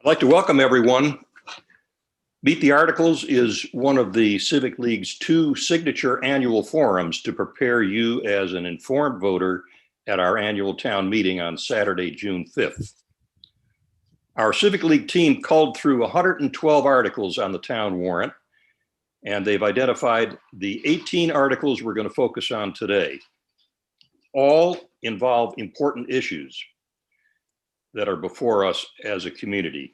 I'd like to welcome everyone. Meet the Articles is one of the Civic League's 2 signature annual forums to prepare you as an informed voter at our annual town meeting on Saturday, June 5th. Our Civic League team culled through 112 articles on the town warrant, and they've identified the 18 articles we're going to focus on today. All involve important issues that are before us as a community.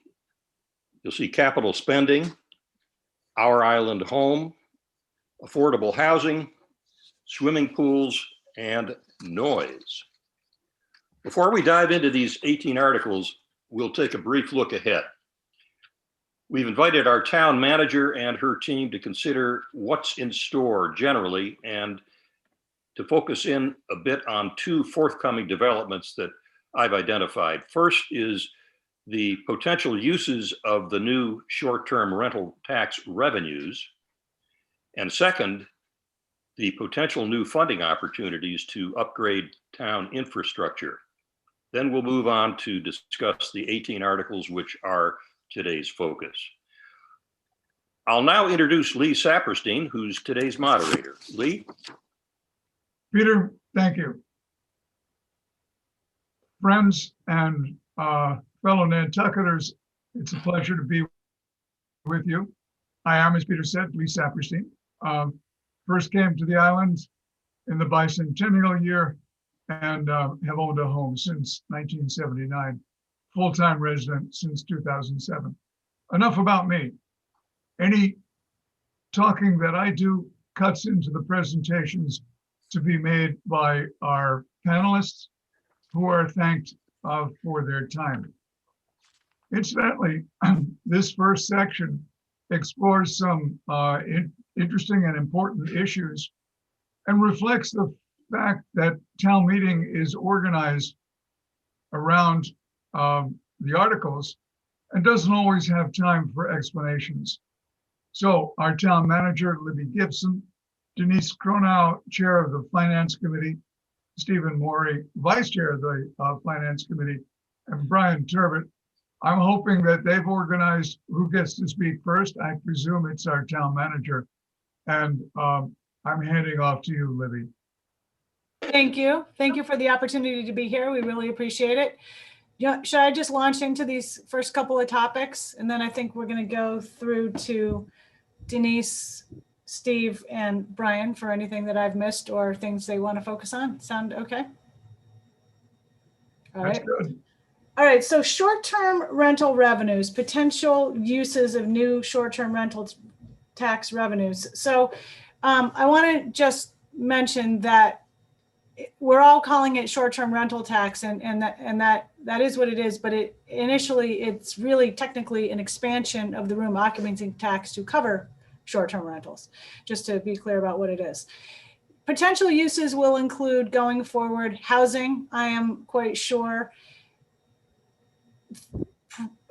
You'll see capital spending, our island home, affordable housing, swimming pools, and noise. Before we dive into these 18 articles, we'll take a brief look ahead. We've invited our town manager and her team to consider what's in store generally and to focus in a bit on 2 forthcoming developments that I've identified. First is the potential uses of the new short-term rental tax revenues. And second, the potential new funding opportunities to upgrade town infrastructure. Then we'll move on to discuss the 18 articles which are today's focus. I'll now introduce Lee Saperstein, who's today's moderator. Lee? Peter, thank you. Friends and fellow Nantucketers, it's a pleasure to be with you. I am, as Peter said, Lee Saperstein. First came to the island in the bicentennial year and have owned a home since 1979, full-time resident since 2007. Enough about me. Any talking that I do cuts into the presentations to be made by our panelists, who are thanked for their time. Incidentally, this first section explores some interesting and important issues and reflects the fact that town meeting is organized around the articles and doesn't always have time for explanations. So our town manager, Libby Gibson, Denise Cronau, chair of the Finance Committee, Stephen Morey, vice chair of the Finance Committee, and Brian Turbot. I'm hoping that they've organized who gets to speak first. I presume it's our town manager. And I'm handing off to you, Libby. Thank you. Thank you for the opportunity to be here. We really appreciate it. Yeah, should I just launch into these first couple of topics? And then I think we're going to go through to Denise, Steve, and Brian for anything that I've missed or things they want to focus on. Sound okay? All right. That's good. All right. So short-term rental revenues, potential uses of new short-term rental tax revenues. So I want to just mention that we're all calling it short-term rental tax, and that is what it is. But initially, it's really technically an expansion of the room occupancy tax to cover short-term rentals, just to be clear about what it is. Potential uses will include, going forward, housing, I am quite sure,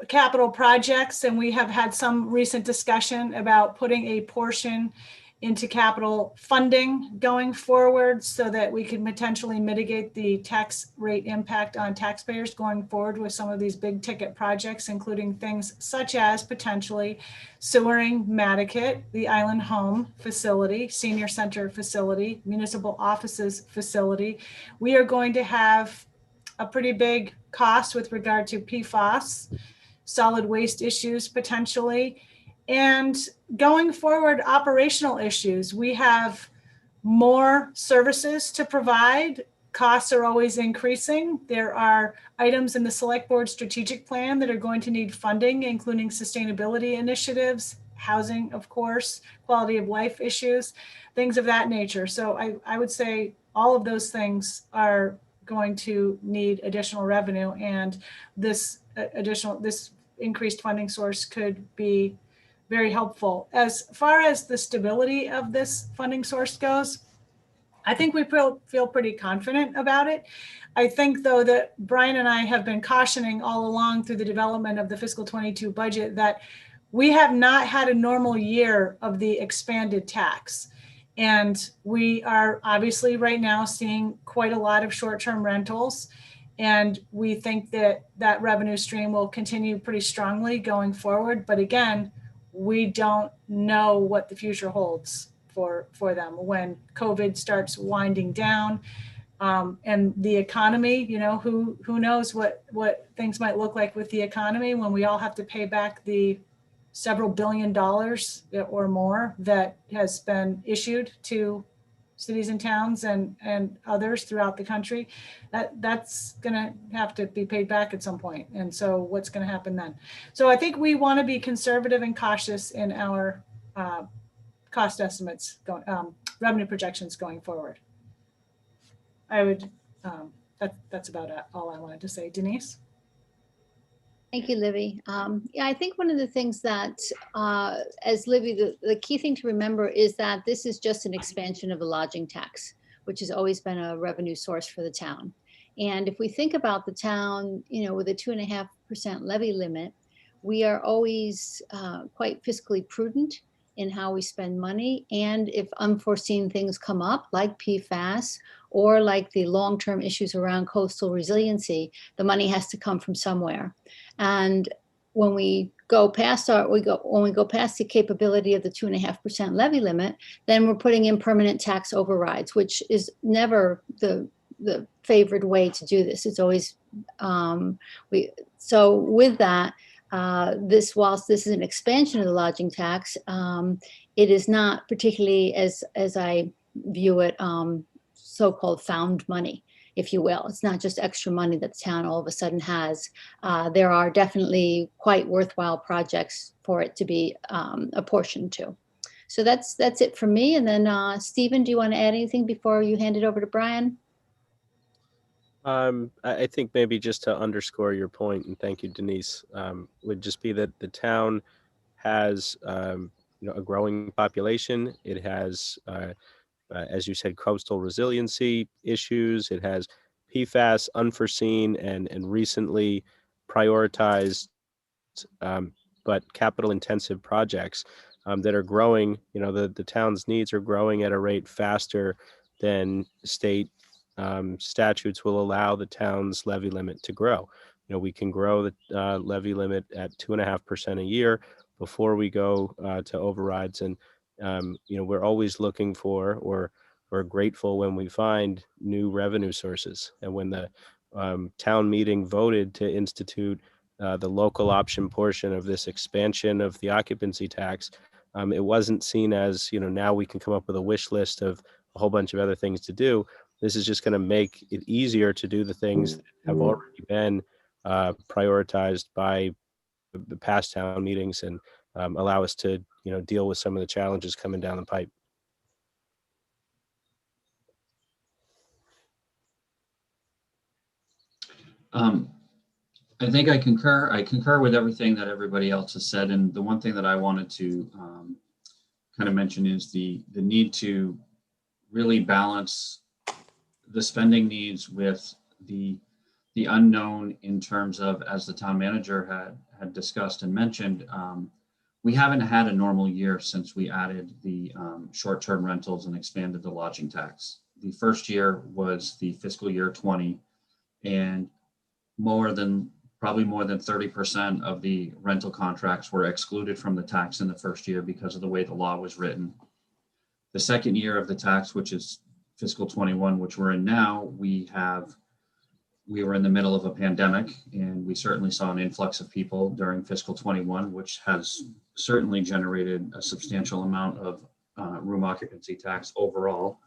capital projects, and we have had some recent discussion about putting a portion into capital funding going forward so that we can potentially mitigate the tax rate impact on taxpayers going forward with some of these big ticket projects, including things such as potentially sewering Nantucket, the Island Home facility, senior center facility, municipal offices facility. We are going to have a pretty big cost with regard to PFAS, solid waste issues potentially. And going forward, operational issues. We have more services to provide. Costs are always increasing. There are items in the select board strategic plan that are going to need funding, including sustainability initiatives, housing, of course, quality of life issues, things of that nature. So I would say all of those things are going to need additional revenue, and this increased funding source could be very helpful. As far as the stability of this funding source goes, I think we feel pretty confident about it. I think, though, that Brian and I have been cautioning all along through the development of the fiscal 22 budget that we have not had a normal year of the expanded tax. And we are obviously right now seeing quite a lot of short-term rentals. And we think that that revenue stream will continue pretty strongly going forward. But again, we don't know what the future holds for them when COVID starts winding down. And the economy, who knows what things might look like with the economy when we all have to pay back the several $billions or more that has been issued to cities and towns and others throughout the country. That's going to have to be paid back at some point. And so what's going to happen then? So I think we want to be conservative and cautious in our cost estimates, revenue projections going forward. I would, that's about all I wanted to say. Denise? Thank you, Livy. Yeah, I think one of the things that, as Livy, the key thing to remember is that this is just an expansion of the lodging tax, which has always been a revenue source for the town. And if we think about the town, with a 2.5% levy limit, we are always quite fiscally prudent in how we spend money. And if unforeseen things come up, like PFAS or like the long-term issues around coastal resiliency, the money has to come from somewhere. And when we go past the capability of the 2.5% levy limit, then we're putting in permanent tax overrides, which is never the favored way to do this. It's always so with that, whilst this is an expansion of the lodging tax, it is not particularly, as I view it, so-called found money, if you will. It's not just extra money that the town all of a sudden has. There are definitely quite worthwhile projects for it to be apportioned to. So that's it for me. And then Stephen, do you want to add anything before you hand it over to Brian? I think maybe just to underscore your point, and thank you, Denise, would just be that the town has a growing population. It has as you said, coastal resiliency issues. It has PFAS, unforeseen and recently prioritized, but capital intensive projects that are growing. The town's needs are growing at a rate faster than state statutes will allow the town's levy limit to grow. We can grow the levy limit at 2.5% a year before we go to overrides. And we're always looking for or grateful when we find new revenue sources. And when the town meeting voted to institute the local option portion of this expansion of the occupancy tax, it wasn't seen as, now we can come up with a wish list of a whole bunch of other things to do. This is just going to make it easier to do the things that have already been prioritized by the past town meetings and allow us to, deal with some of the challenges coming down the pipe. I think I concur. I concur with everything that everybody else has said. And the one thing that I wanted to kind of mention is the need to really balance the spending needs with the unknown in terms of, as the town manager had discussed and mentioned, we haven't had a normal year since we added the short-term rentals and expanded the lodging tax. The first year was the fiscal year 20, and probably more than 30% of the rental contracts were excluded from the tax in the first year because of the way the law was written. The second year of the tax, which is fiscal 21, which we're in now, we were in the middle of a pandemic, and we certainly saw an influx of people during fiscal 21, which has certainly generated a substantial amount of room occupancy tax overall.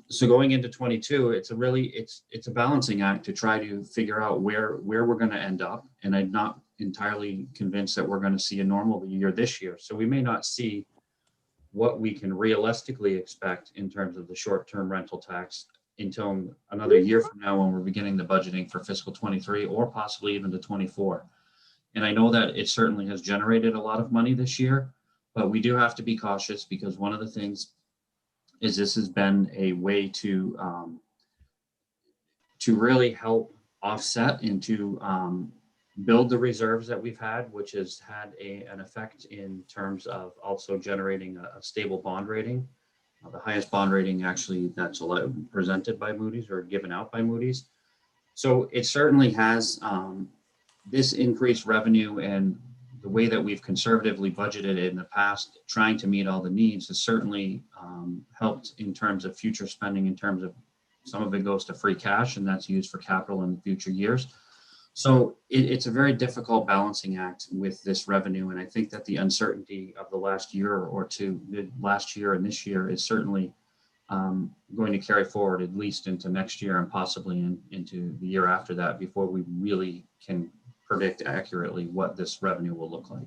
So going into 22, it's a balancing act to try to figure out where we're going to end up. And I'm not entirely convinced that we're going to see a normal year this year. So we may not see what we can realistically expect in terms of the short-term rental tax until another year from now, when we're beginning the budgeting for fiscal 23 or possibly even to 24. And I know that it certainly has generated a lot of money this year, but we do have to be cautious, because one of the things is this has been a way to really help offset and to build the reserves that we've had, which has had an effect in terms of also generating a stable bond rating. The highest bond rating actually that's presented by Moody's or given out by Moody's. So it certainly has this increased revenue, and the way that we've conservatively budgeted it in the past, trying to meet all the needs, has certainly helped in terms of future spending, in terms of some of it goes to free cash and that's used for capital in future years. So it's a very difficult balancing act with this revenue. And I think that the uncertainty of the last year or two, the last year and this year, is certainly going to carry forward at least into next year and possibly into the year after that before we really can predict accurately what this revenue will look like.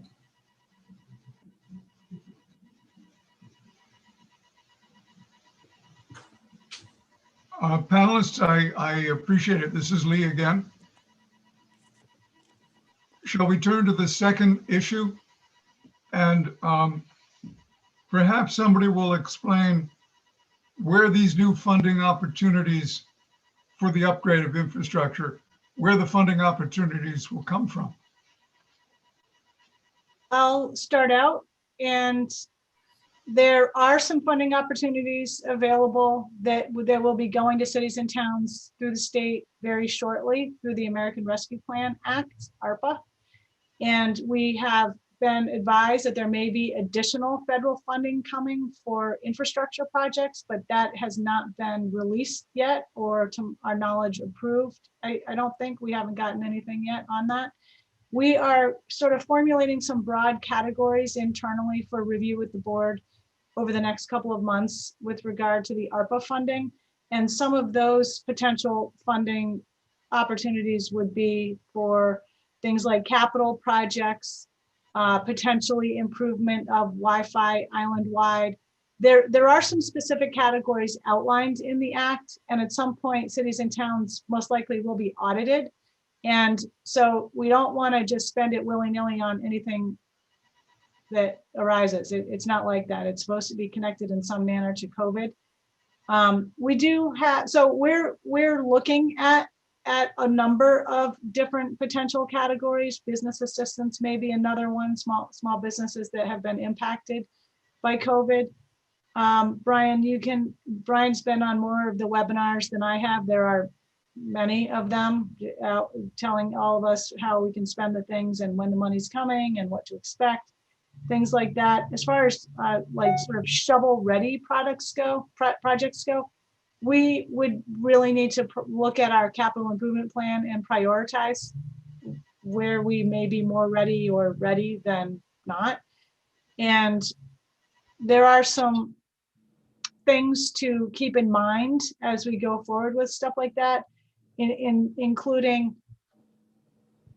Panelists, I appreciate it. This is Lee again. Shall we turn to the second issue? And perhaps somebody will explain where these new funding opportunities for the upgrade of infrastructure, where the funding opportunities will come from. I'll start out, and there are some funding opportunities available that will be going to cities and towns through the state very shortly through the American Rescue Plan Act, ARPA. And we have been advised that there may be additional federal funding coming for infrastructure projects, but that has not been released yet or to our knowledge approved. I don't think, we haven't gotten anything yet on that. We are sort of formulating some broad categories internally for review with the board over the next couple of months with regard to the ARPA funding. And some of those potential funding opportunities would be for things like capital projects, potentially improvement of Wi-Fi island-wide. There are some specific categories outlined in the act, and at some point, cities and towns most likely will be audited. And so we don't want to just spend it willy-nilly on anything that arises. It's not like that. It's supposed to be connected in some manner to COVID. We do have, so we're looking at a number of different potential categories. Business assistance may be another one, small businesses that have been impacted by COVID. Brian's been on more of the webinars than I have. There are many of them telling all of us how we can spend the things and when the money's coming and what to expect, things like that. As far as like sort of shovel ready projects go, we would really need to look at our capital improvement plan and prioritize where we may be more ready or ready than not. And there are some things to keep in mind as we go forward with stuff like that, including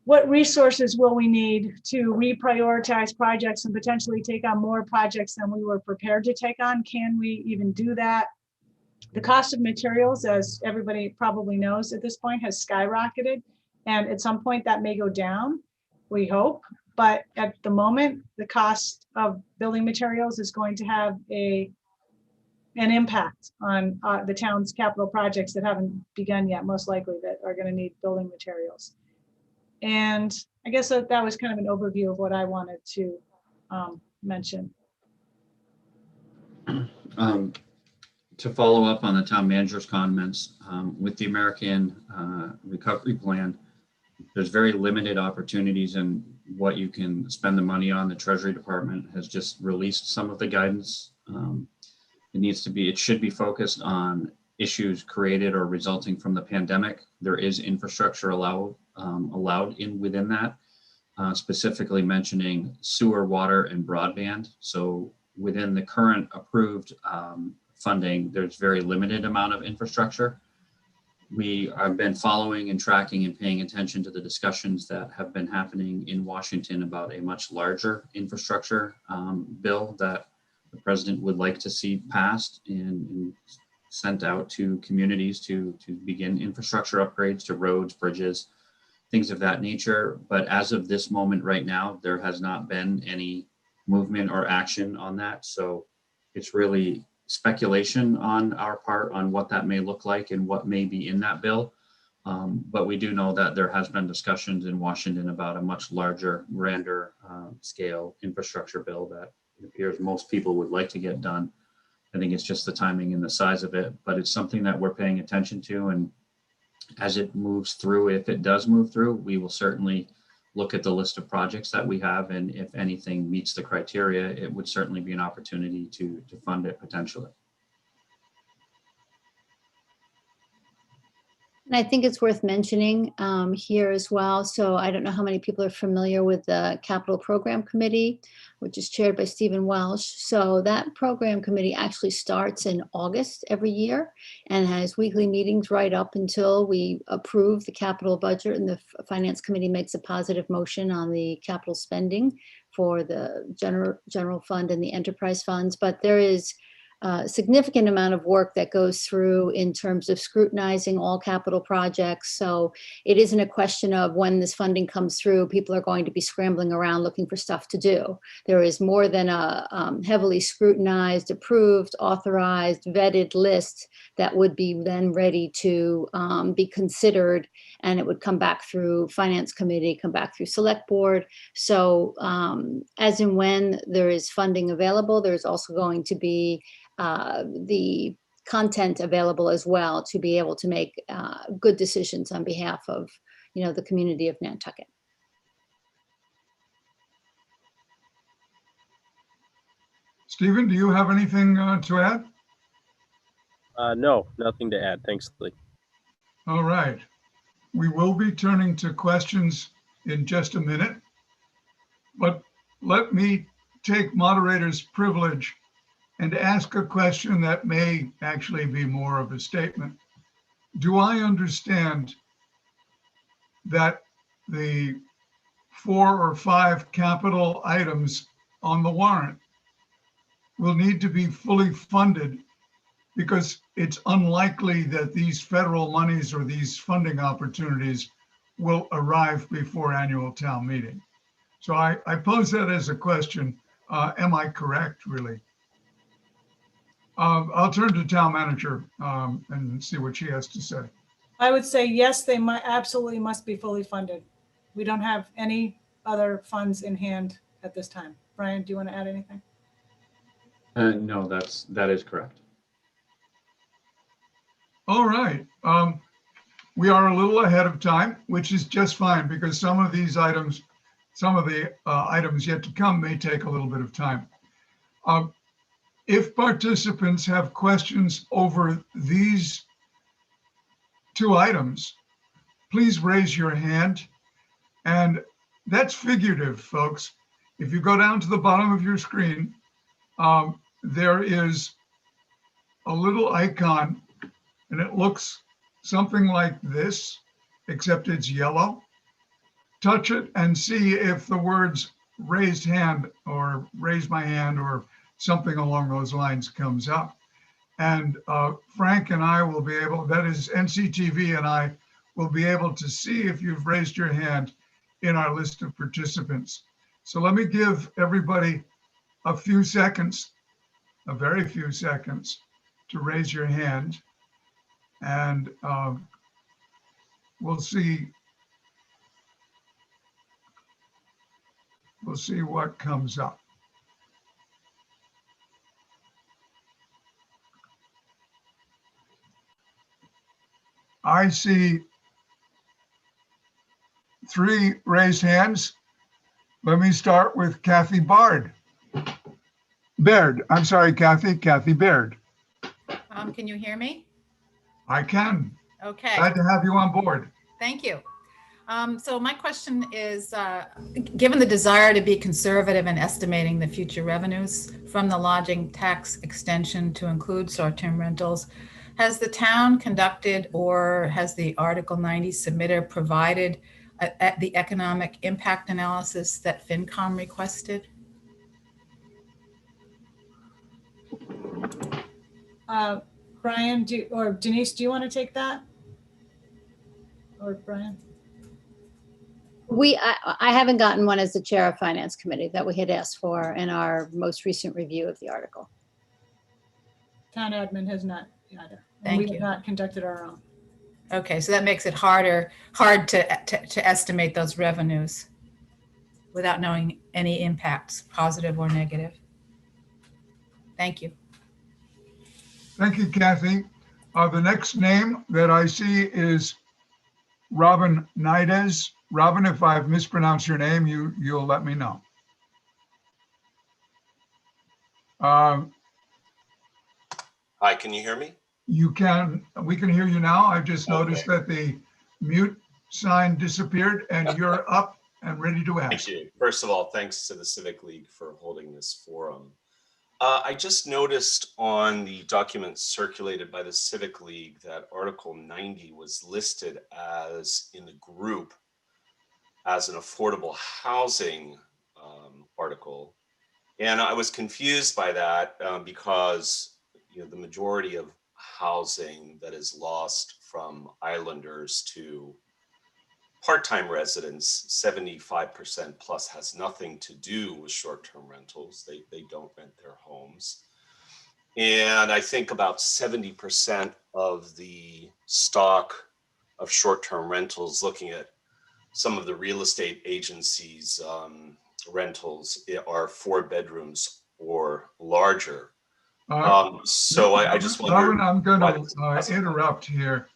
what resources will we need to reprioritize projects and potentially take on more projects than we were prepared to take on? Can we even do that? The cost of materials, as everybody probably knows at this point, has skyrocketed. And at some point that may go down, we hope. But at the moment, the cost of building materials is going to have an impact on the town's capital projects that haven't begun yet, most likely, that are going to need building materials. And I guess that was kind of an overview of what I wanted to mention. To follow up on the town manager's comments, with the American Recovery Plan, there's very limited opportunities in what you can spend the money on. The Treasury Department has just released some of the guidance. It should be focused on issues created or resulting from the pandemic. There is infrastructure allowed within that, specifically mentioning sewer, water, and broadband. So within the current approved funding, there's very limited amount of infrastructure. We have been following and tracking and paying attention to the discussions that have been happening in Washington about a much larger infrastructure bill that the president would like to see passed and sent out to communities to begin infrastructure upgrades to roads, bridges, things of that nature. But as of this moment right now, there has not been any movement or action on that. So it's really speculation on our part on what that may look like and what may be in that bill. But we do know that there has been discussions in Washington about a much larger, grander scale infrastructure bill that it appears most people would like to get done. I think it's just the timing and the size of it, but it's something that we're paying attention to. And as it moves through, if it does move through, we will certainly look at the list of projects that we have, and if anything meets the criteria, it would certainly be an opportunity to fund it potentially. And I think it's worth mentioning here as well. So I don't know how many people are familiar with the Capital Program Committee, which is chaired by Stephen Welsh. So that program committee actually starts in August every year and has weekly meetings right up until we approve the capital budget, and the Finance Committee makes a positive motion on the capital spending for the general fund and the enterprise funds. But there is a significant amount of work that goes through in terms of scrutinizing all capital projects. So it isn't a question of when this funding comes through, people are going to be scrambling around looking for stuff to do. There is more than a heavily scrutinized, approved, authorized, vetted list that would be then ready to be considered, and it would come back through Finance Committee, come back through Select Board. So as and when there is funding available, there's also going to be the content available as well to be able to make good decisions on behalf of, the community of Nantucket. Stephen, do you have anything to add? No, nothing to add. Thanks, Lee. All right. We will be turning to questions in just a minute, but let me take moderator's privilege and ask a question that may actually be more of a statement. Do I understand that the 4 or 5 capital items on the warrant will need to be fully funded, because it's unlikely that these federal monies or these funding opportunities will arrive before annual town meeting? So I pose that as a question. Am I correct, really? I'll turn to town manager and see what she has to say. I would say yes, they absolutely must be fully funded. We don't have any other funds in hand at this time. Brian, do you want to add anything? No, that is correct. All right. We are a little ahead of time, which is just fine, because some of these items, some of the items yet to come may take a little bit of time. If participants have questions over these 2 items, please raise your hand. And that's figurative, folks. If you go down to the bottom of your screen, there is a little icon, and it looks something like this, except it's yellow. Touch it and see if the words raised hand or raise my hand or something along those lines comes up. And Frank and I will be able, that is NCTV, and I will be able to see if you've raised your hand in our list of participants. So let me give everybody a few seconds, a very few seconds, to raise your hand. And we'll see what comes up. I see 3 raised hands. Let me start with Kathy Baird. I'm sorry, Kathy Baird. Can you hear me? I can. Okay, Glad to have you on board. thank you. So my question is, given the desire to be conservative in estimating the future revenues from the lodging tax extension to include short-term rentals, has the town conducted, or has the Article 90 submitter provided the economic impact analysis that FinCom requested? Brian, or Denise, do you want to take that? Or Brian? I haven't gotten one as the chair of Finance Committee that we had asked for in our most recent review of the article. Town admin has not either. Thank We you. have not conducted our own. Okay, so that makes it hard to estimate those revenues without knowing any impacts, positive or negative. Thank you. Thank you, Kathy. The next name that I see is Robin Nides. Robin, if I've mispronounced your name, you'll let me know. Hi, can you hear me? We can hear you now. I just noticed that the mute sign disappeared and you're up and ready to ask. Thank you. First of all, thanks to the Civic League for holding this forum. I just noticed on the documents circulated by the Civic League that Article 90 was listed as in the group as an affordable housing article. And I was confused by that because the majority of housing that is lost from islanders to part-time residents, 75% plus, has nothing to do with short-term rentals. They don't rent their homes. And I think about 70% of the stock of short-term rentals, looking at some of the real estate agencies' rentals, are 4 bedrooms or larger. So I just wonder. Robin, I'm going to interrupt here.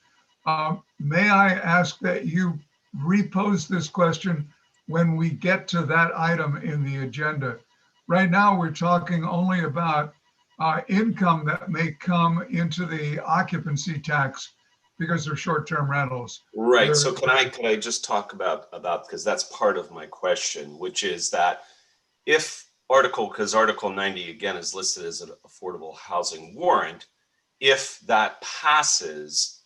May I ask that you repose this question when we get to that item in the agenda? Right now, we're talking only about income that may come into the occupancy tax because they're short-term rentals. Right. So can I just talk about because that's part of my question, which is that because Article 90 again is listed as an affordable housing warrant, if that passes,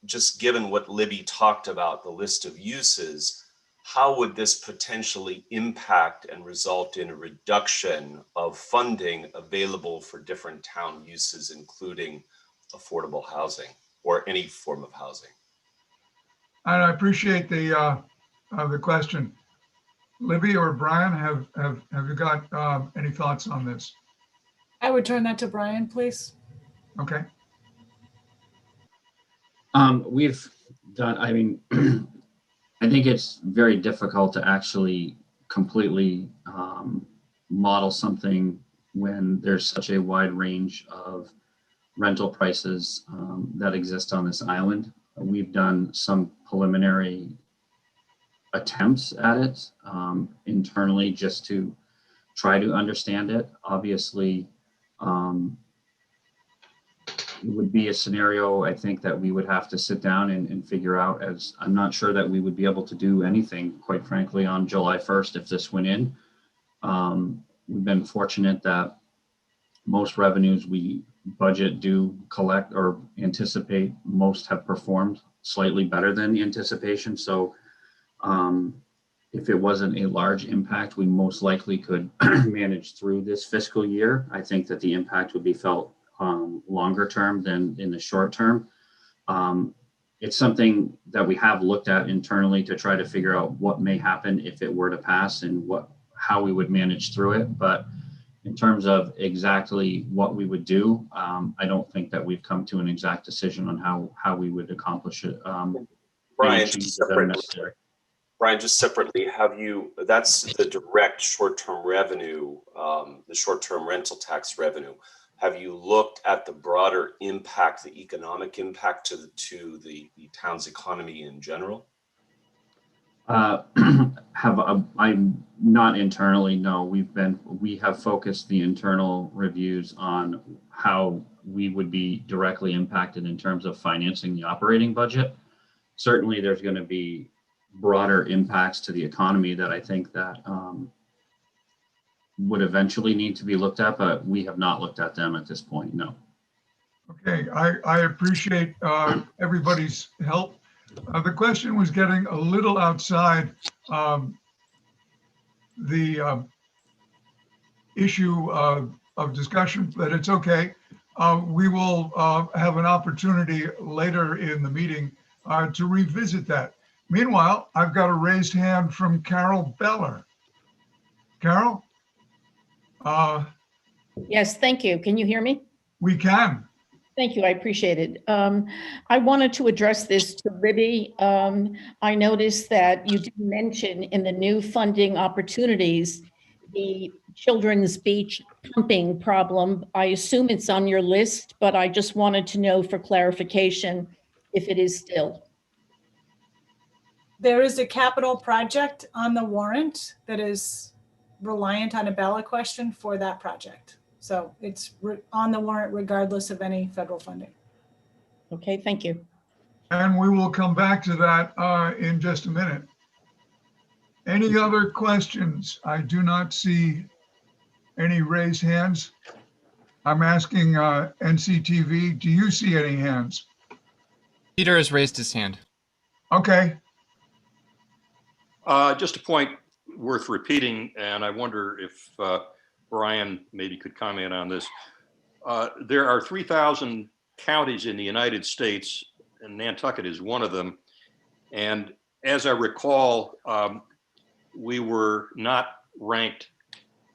just given what Libby talked about, the list of uses, how would this potentially impact and result in a reduction of funding available for different town uses, including affordable housing or any form of housing? And I appreciate the question. Libby or Brian, have you got any thoughts on this? I would turn that to Brian, please. Okay. We've done, I think it's very difficult to actually completely model something when there's such a wide range of rental prices that exist on this island. We've done some preliminary attempts at it internally just to try to understand it. Obviously, it would be a scenario, I think, that we would have to sit down and figure out, as I'm not sure that we would be able to do anything, quite frankly, on July 1st if this went in. We've been fortunate that most revenues we budget, do collect, or anticipate, most have performed slightly better than the anticipation. So if it wasn't a large impact, we most likely could manage through this fiscal year. I think that the impact would be felt longer term than in the short term. It's something that we have looked at internally to try to figure out what may happen if it were to pass and how we would manage through it. But in terms of exactly what we would do, I don't think that we've come to an exact decision on how we would accomplish it. Brian, just separately, that's the direct short-term revenue, the short-term rental tax revenue. Have you looked at the broader impact, the economic impact to the town's economy in general? I'm not internally, no. We have focused the internal reviews on how we would be directly impacted in terms of financing the operating budget. Certainly there's going to be broader impacts to the economy that I think that would eventually need to be looked at, but we have not looked at them at this point, no. Okay, I appreciate everybody's help. The question was getting a little outside the issue of discussion, but it's okay. We will have an opportunity later in the meeting to revisit that. Meanwhile, I've got a raised hand from Carol Beller. Carol? Yes, thank you. Can you hear me? We can. Thank you. I appreciate it. I wanted to address this to Libby. I noticed that you did mention in the new funding opportunities the Children's Beach pumping problem. I assume it's on your list, but I just wanted to know for clarification if it is still. There is a capital project on the warrant that is reliant on a ballot question for that project. So it's on the warrant regardless of any federal funding. Okay, thank you. And we will come back to that in just a minute. Any other questions? I do not see any raised hands. I'm asking NCTV, do you see any hands? Peter has raised his hand. Okay, Just a point worth repeating, and I wonder if Brian maybe could comment on this. There are 3,000 counties in the United States, and Nantucket is one of them. And as I recall, we were not ranked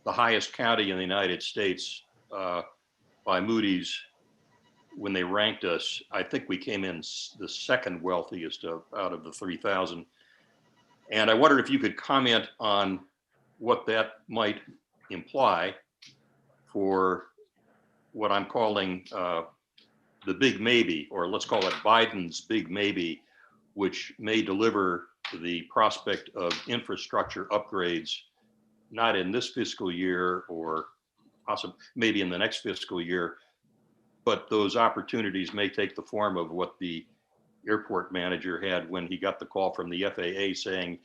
the highest county in the United States by Moody's when they ranked us. I think we came in the second wealthiest out of the 3,000. And I wondered if you could comment on what that might imply for what I'm calling the big maybe, or let's call it Biden's big maybe, which may deliver the prospect of infrastructure upgrades, not in this fiscal year or possibly maybe in the next fiscal year, but those opportunities may take the form of what the airport manager had when he got the call from the FAA saying,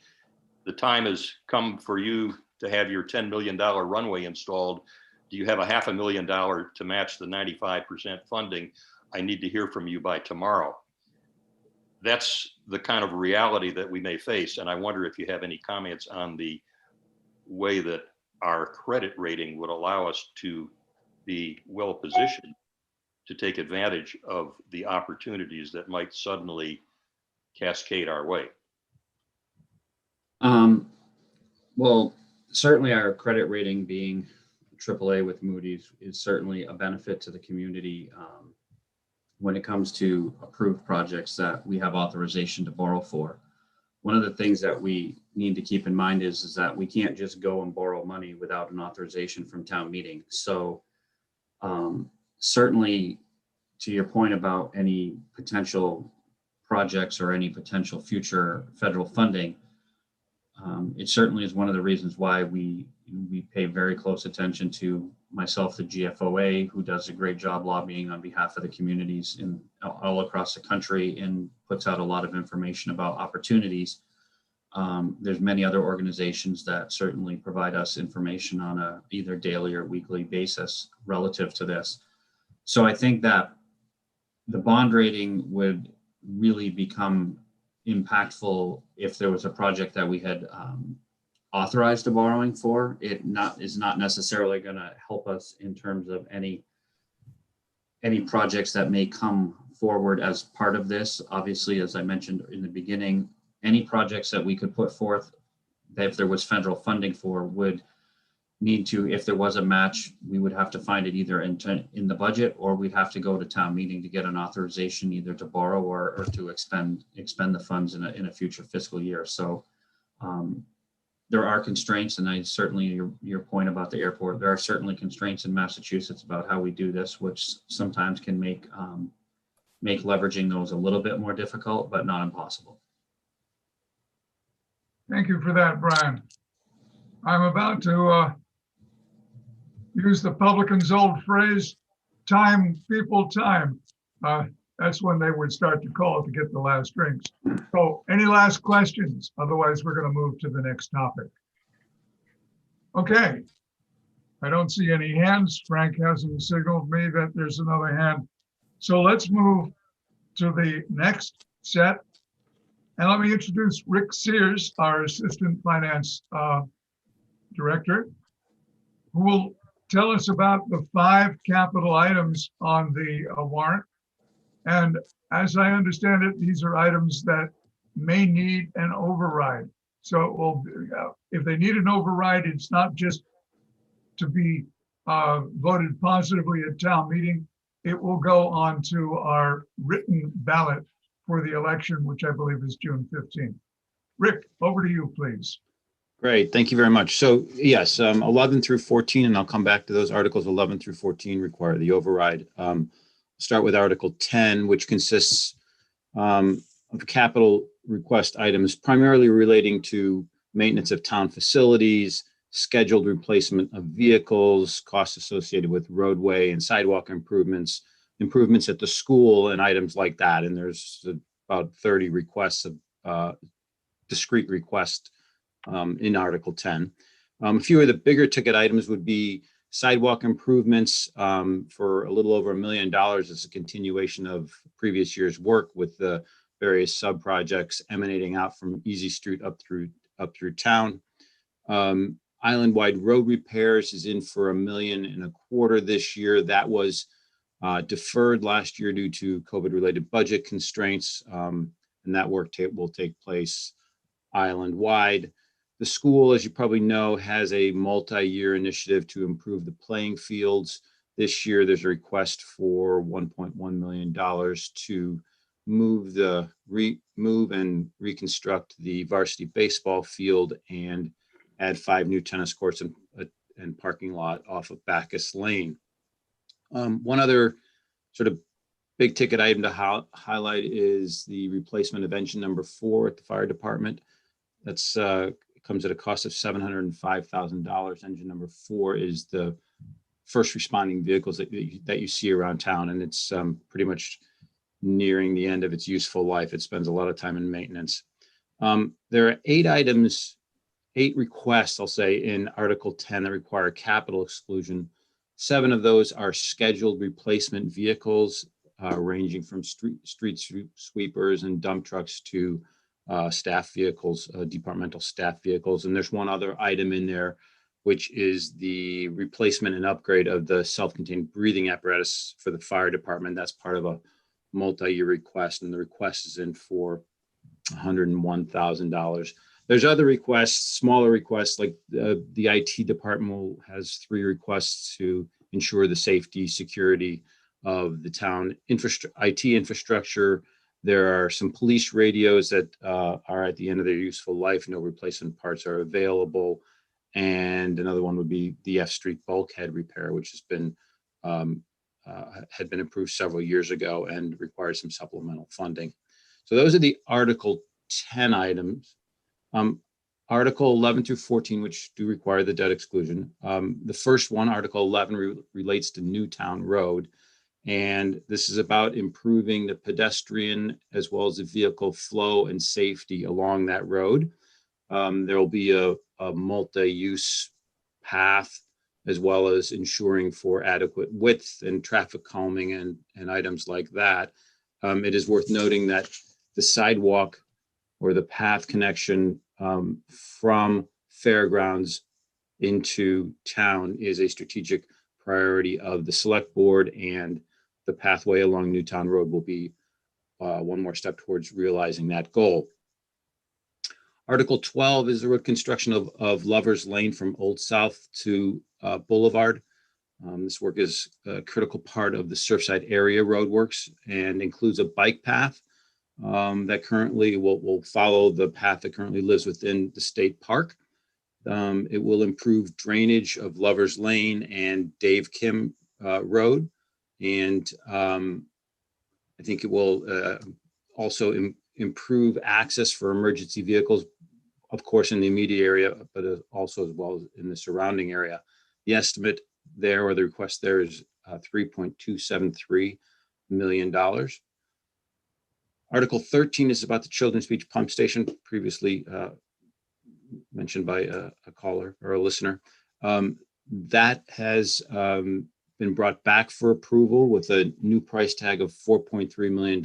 the time has come for you to have your $10 million runway installed. Do you have a $500,000 to match the 95% funding? I need to hear from you by tomorrow. That's the kind of reality that we may face. And I wonder if you have any comments on the way that our credit rating would allow us to be well positioned to take advantage of the opportunities that might suddenly cascade our way. Well, certainly our credit rating being AAA with Moody's is certainly a benefit to the community when it comes to approved projects that we have authorization to borrow for. One of the things that we need to keep in mind is that we can't just go and borrow money without an authorization from town meeting. So certainly to your point about any potential projects or any potential future federal funding, it certainly is one of the reasons why we pay very close attention to myself, the GFOA, who does a great job lobbying on behalf of the communities in all across the country and puts out a lot of information about opportunities. There's many other organizations that certainly provide us information on a either daily or weekly basis relative to this. So I think that the bond rating would really become impactful if there was a project that we had authorized a borrowing for. It is not necessarily going to help us in terms of any projects that may come forward as part of this. Obviously, as I mentioned in the beginning, any projects that we could put forth that if there was federal funding for would need to, if there was a match, we would have to find it either in the budget, or we'd have to go to town meeting to get an authorization either to borrow or to expend the funds in a future fiscal year. So there are constraints, and I certainly your point about the airport, there are certainly constraints in Massachusetts about how we do this, which sometimes can make leveraging those a little bit more difficult, but not impossible. thank you for that, Brian. I'm about to use the publican's old phrase, time, people, time. That's when they would start to call to get the last drinks. So any last questions? Otherwise, we're going to move to the next topic. Okay. I don't see any hands. Frank hasn't signaled me that there's another hand. So let's move to the next set. And let me introduce Rick Sears, our Assistant Finance Director, who will tell us about the 5 capital items on the warrant. And as I understand it, these are items that may need an override. So it will, if they need an override, it's not just to be voted positively at town meeting. It will go on to our written ballot for the election, which I believe is June 15th. Rick, over to you, please. Great, thank you very much. So yes, 11 through 14, and I'll come back to those articles. 11 through 14 require the override. Start with Article 10, which consists of capital request items primarily relating to maintenance of town facilities, scheduled replacement of vehicles, costs associated with roadway and sidewalk improvements, improvements at the school, and items like that. And there's about 30 requests of discrete requests in Article 10. A few of the bigger ticket items would be sidewalk improvements for a little over $1 million as a continuation of previous year's work with the various sub projects emanating out from Easy Street up through town. Island-wide road repairs is in for $1.25 million this year. That was deferred last year due to COVID-related budget constraints, and that work will take place island-wide. The school, as you probably know, has a multi-year initiative to improve the playing fields. This year, there's a request for $1.1 million to move and reconstruct the varsity baseball field and add 5 new tennis courts and parking lot off of Bacchus Lane. One other sort of big ticket item to highlight is the replacement of engine number 4 at the fire department. That's comes at a cost of $705,000. Engine number 4 is the first responding vehicles that you see around town, and it's pretty much nearing the end of its useful life. It spends a lot of time in maintenance. There are 8 requests, I'll say, in Article 10 that require capital exclusion. 7 of those are scheduled replacement vehicles, ranging from street sweepers and dump trucks to staff vehicles, departmental staff vehicles. And there's one other item in there, which is the replacement and upgrade of the self-contained breathing apparatus for the fire department. That's part of a multi-year request, and the request is in for $101,000. There's other requests, smaller requests, like the IT department has 3 requests to ensure the safety, security of the town IT infrastructure. There are some police radios that are at the end of their useful life. No replacement parts are available. And another one would be the F Street bulkhead repair, which has been had been approved several years ago and requires some supplemental funding. So those are the Article 10 items. Article 11 through 14, which do require the debt exclusion. The first one, Article 11, relates to Newtown Road. And this is about improving the pedestrian as well as the vehicle flow and safety along that road. There will be a multi-use path, as well as ensuring for adequate width and traffic calming and items like that. It is worth noting that the sidewalk or the path connection from Fairgrounds into town is a strategic priority of the select board, and the pathway along Newtown Road will be one more step towards realizing that goal. Article 12 is the road construction of Lover's Lane from Old South to Boulevard. This work is a critical part of the Surfside area roadworks and includes a bike path that currently will follow the path that currently lives within the state park. It will improve drainage of Lover's Lane and Dave Kim Road. And I think it will also improve access for emergency vehicles, of course, in the immediate area, but also as well as in the surrounding area. The estimate there, or the request there, is $3.273 million. Article 13 is about the Children's Beach Pump Station, previously mentioned by a caller or a listener. That has been brought back for approval with a new price tag of $4.3 million.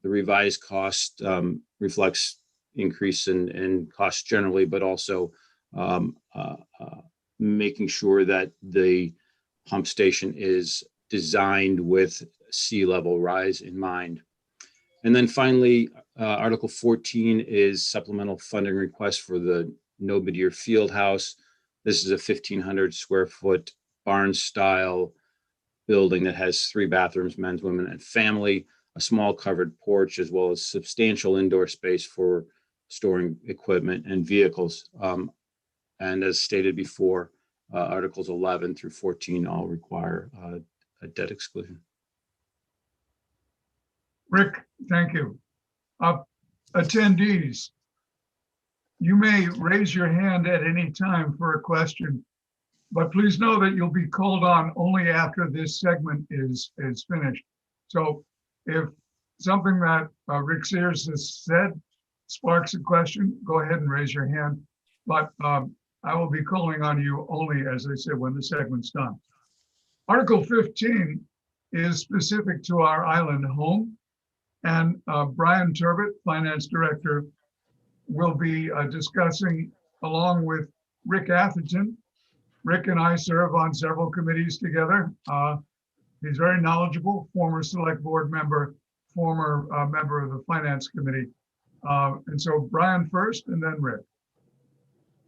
The revised cost reflects increase in costs generally, but also making sure that the pump station is designed with sea level rise in mind. And then finally, Article 14 is supplemental funding request for the Nobodier Field House. This is a 1,500 square foot barn style building that has 3 bathrooms, men's, women, and family, a small covered porch, as well as substantial indoor space for storing equipment and vehicles. And as stated before, Articles 11 through 14 all require a debt exclusion. Rick, thank you. attendees, you may raise your hand at any time for a question, but please know that you'll be called on only after this segment is finished. So if something that Rick Sears has said sparks a question, go ahead and raise your hand. But I will be calling on you only, as I said, when the segment's done. Article 15 is specific to our island home. And Brian Turbot, Finance Director, will be discussing along with Rick Atherton. Rick and I serve on several committees together. He's very knowledgeable, former select board member, former member of the Finance Committee. And so Brian first and then Rick.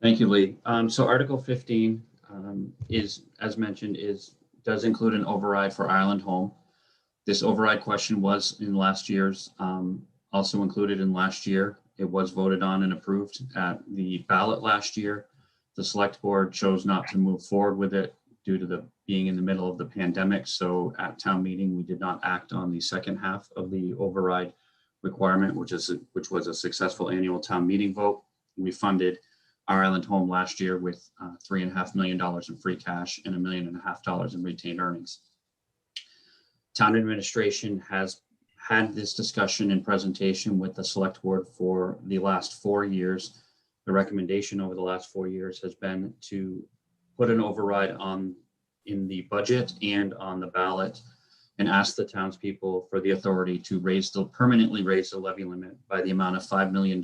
Thank you, Lee. So Article 15 is, as mentioned, does include an override for Island Home. This override question was in last year's, also included in last year. It was voted on and approved at the ballot last year. The select board chose not to move forward with it due to being in the middle of the pandemic. So at town meeting, we did not act on the second half of the override requirement, which was a successful annual town meeting vote. We funded our Island Home last year with $3.5 million in free cash and $1.5 million in retained earnings. Town administration has had this discussion and presentation with the select board for the last 4 years. The recommendation over the last 4 years has been to put an override in the budget and on the ballot and ask the townspeople for the authority to permanently raise the levy limit by the amount of $5 million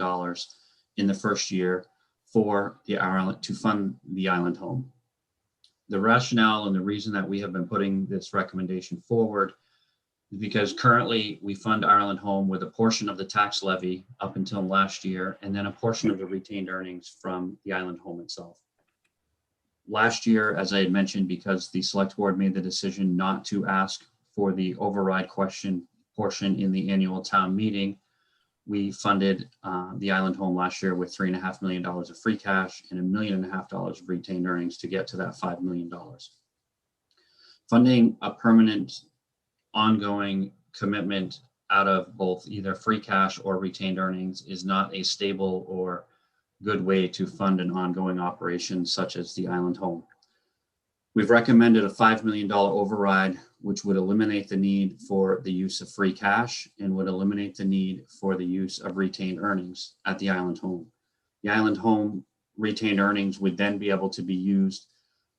in the first year to fund the Island Home. The rationale and the reason that we have been putting this recommendation forward is because currently we fund Island Home with a portion of the tax levy up until last year, and then a portion of the retained earnings from the Island Home itself. Last year, as I had mentioned, because the select board made the decision not to ask for the override portion in the annual town meeting, we funded the Island Home last year with $3.5 million of free cash and $1.5 million of retained earnings to get to that $5 million. Funding a permanent ongoing commitment out of both either free cash or retained earnings is not a stable or good way to fund an ongoing operation such as the Island Home. We've recommended a $5 million override, which would eliminate the need for the use of free cash and would eliminate the need for the use of retained earnings at the Island Home. The Island Home retained earnings would then be able to be used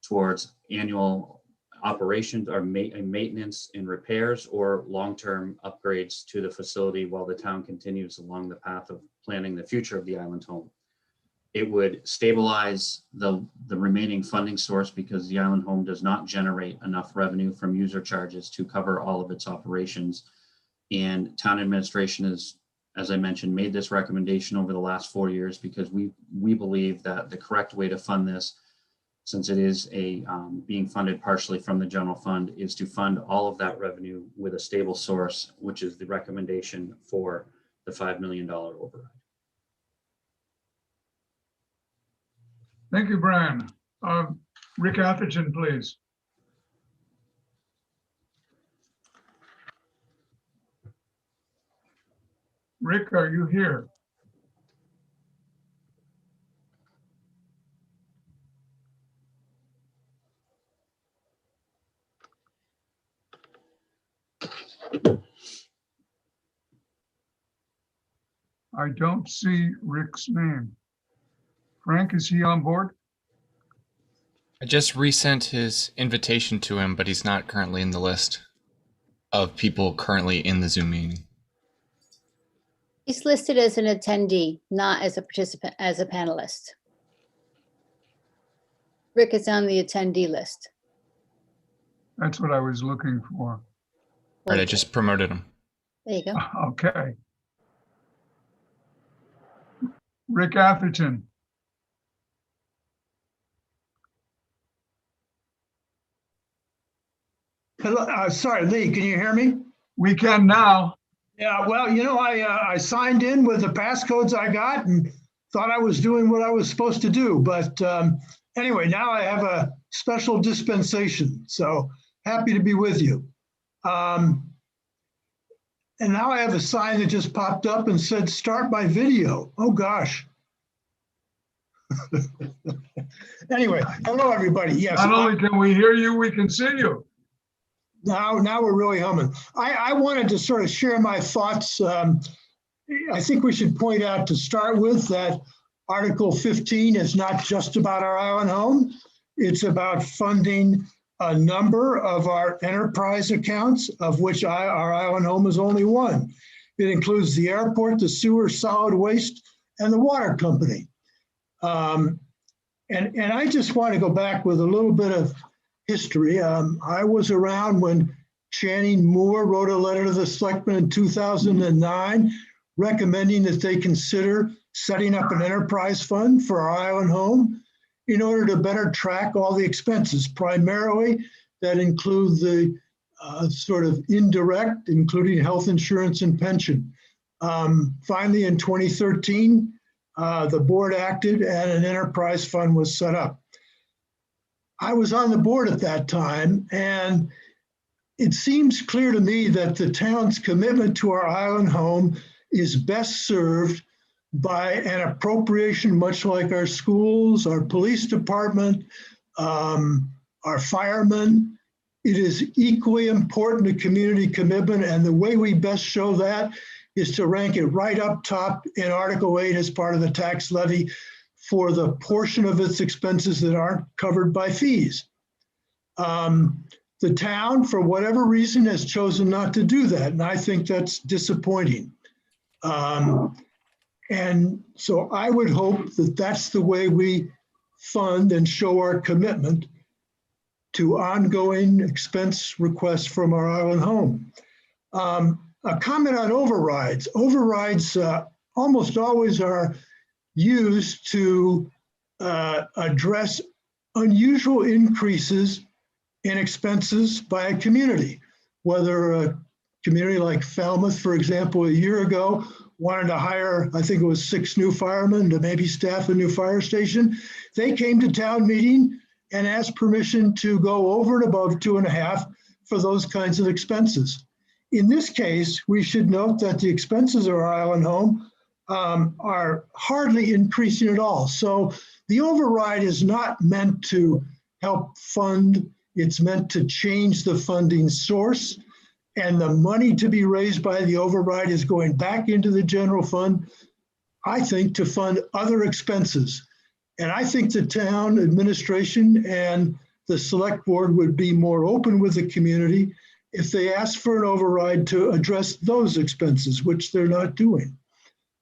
towards annual operations or maintenance and repairs or long-term upgrades to the facility while the town continues along the path of planning the future of the Island Home. It would stabilize the remaining funding source because the Island Home does not generate enough revenue from user charges to cover all of its operations. And town administration has, as I mentioned, made this recommendation over the last 4 years because we believe that the correct way to fund this, since it is being funded partially from the general fund, is to fund all of that revenue with a stable source, which is the recommendation for the $5 million override. Thank you, Brian. Rick Atherton, please. Rick, are you here? I don't see Rick's name. Frank, is he on board? I just resent his invitation to him, but he's not currently in the list of people currently in the Zoom meeting. He's listed as an attendee, not as a participant, as a panelist. Rick is on the attendee list. That's what I was looking for. All right, I just promoted him. There you go. Okay. Rick Atherton. Hello, sorry, Lee, can you hear me? We can now. Yeah, well, I signed in with the passcodes I got and thought I was doing what I was supposed to do. But anyway, now I have a special dispensation. So happy to be with you. And now I have a sign that just popped up and said, start by video. Oh, gosh. Anyway, hello, everybody. Yes. Not only can we hear you, we can see you. Now we're really humming. I wanted to sort of share my thoughts. I think we should point out to start with that Article 15 is not just about our island home. It's about funding a number of our enterprise accounts, of which our island home is only one. It includes the airport, the sewer, solid waste, and the water company. And I just want to go back with a little bit of history. I was around when Channing Moore wrote a letter to the selectmen in 2009 recommending that they consider setting up an enterprise fund for our island home in order to better track all the expenses, primarily that include the sort of indirect, including health insurance and pension. Finally, in 2013, the board acted and an enterprise fund was set up. I was on the board at that time, and it seems clear to me that the town's commitment to our island home is best served by an appropriation, much like our schools, our police department, our firemen. It is equally important to community commitment, and the way we best show that is to rank it right up top in Article 8 as part of the tax levy for the portion of its expenses that aren't covered by fees. The town, for whatever reason, has chosen not to do that, and I think that's disappointing. And so I would hope that that's the way we fund and show our commitment to ongoing expense requests from our island home. A comment on overrides. Overrides almost always are used to address unusual increases in expenses by a community, whether a community like Falmouth, for example, a year ago, wanted to hire, I think it was 6 new firemen to maybe staff a new fire station. They came to town meeting and asked permission to go over and above 2.5 for those kinds of expenses. In this case, we should note that the expenses of our island home are hardly increasing at all. So the override is not meant to help fund, it's meant to change the funding source. And the money to be raised by the override is going back into the general fund, I think, to fund other expenses. And I think the town administration and the select board would be more open with the community if they asked for an override to address those expenses, which they're not doing.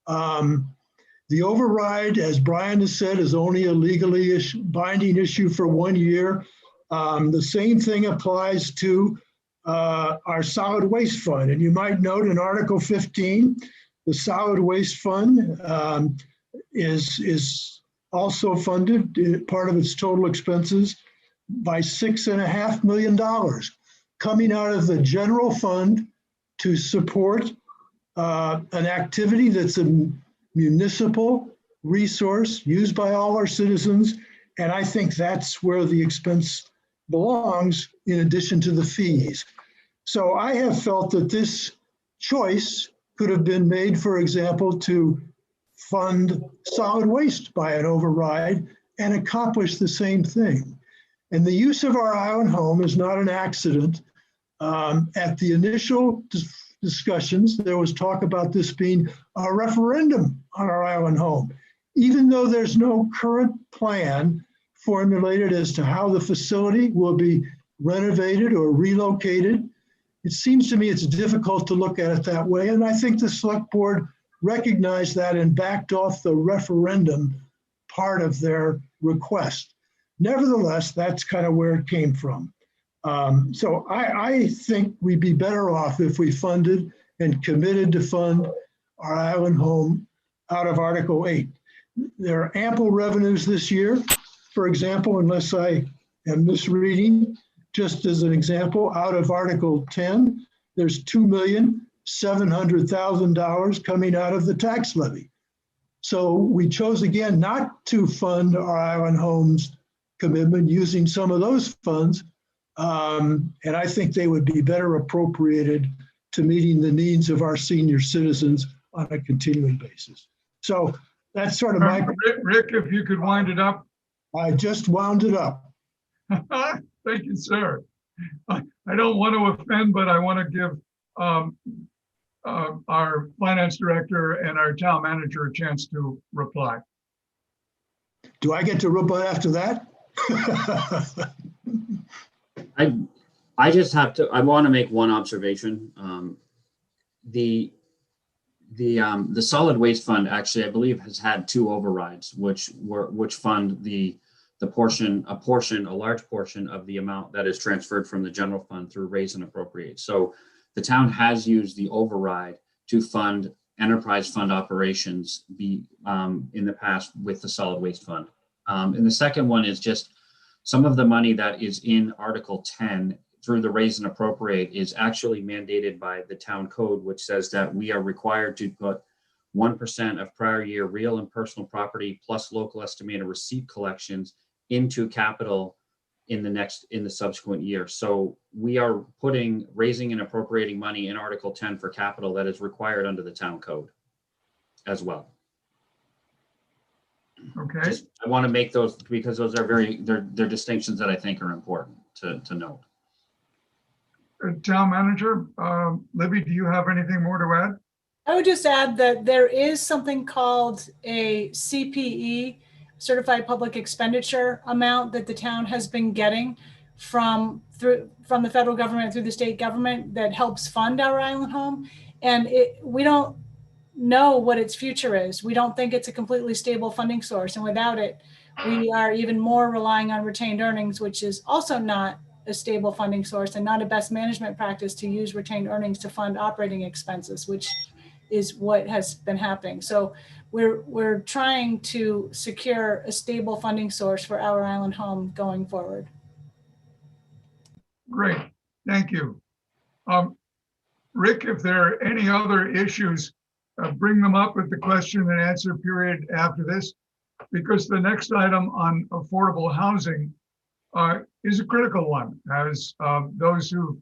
The override, as Brian has said, is only a legally binding issue for 1 year. The same thing applies to our solid waste fund. And you might note in Article 15, the solid waste fund is also funded, part of its total expenses, by $6.5 million coming out of the general fund to support an activity that's a municipal resource used by all our citizens. And I think that's where the expense belongs in addition to the fees. So I have felt that this choice could have been made, for example, to fund solid waste by an override and accomplish the same thing. And the use of our island home is not an accident. At the initial discussions, there was talk about this being a referendum on our island home, even though there's no current plan formulated as to how the facility will be renovated or relocated. It seems to me it's difficult to look at it that way. And I think the select board recognized that and backed off the referendum part of their request. Nevertheless, that's kind of where it came from. So I think we'd be better off if we funded and committed to fund our island home out of Article 8. There are ample revenues this year. For example, unless I am misreading, just as an example, out of Article 10, there's $2,700,000 coming out of the tax levy. So we chose again not to fund our island homes commitment using some of those funds. And I think they would be better appropriated to meeting the needs of our senior citizens on a continuing basis. So that's sort of my, Rick, if you could wind it up. I just wound it up. Thank you, sir. I don't want to offend, but I want to give our finance director and our town manager a chance to reply. Do I get to reply after that? I just have to, I want to make one observation. The solid waste fund actually, I believe, has had 2 overrides, which fund a large portion of the amount that is transferred from the general fund through raise and appropriate. So the town has used the override to fund enterprise fund operations in the past with the solid waste fund. And the second one is just some of the money that is in Article 10 through the raise and appropriate is actually mandated by the town code, which says that we are required to put 1% of prior year real and personal property plus local estimated receipt collections into capital in the subsequent year. So we are raising and appropriating money in Article 10 for capital that is required under the town code as well. Okay. I want to make those because those are they're distinctions that I think are important to note. Town manager, Libby, do you have anything more to add? I would just add that there is something called a CPE, Certified Public Expenditure amount, that the town has been getting from the federal government through the state government that helps fund our island home. And we don't know what its future is. We don't think it's a completely stable funding source. And without it, we are even more relying on retained earnings, which is also not a stable funding source and not a best management practice to use retained earnings to fund operating expenses, which is what has been happening. So we're trying to secure a stable funding source for our island home going forward. Great, thank you. Rick, if there are any other issues, bring them up at the question and answer period after this, because the next item on affordable housing is a critical one, as those who've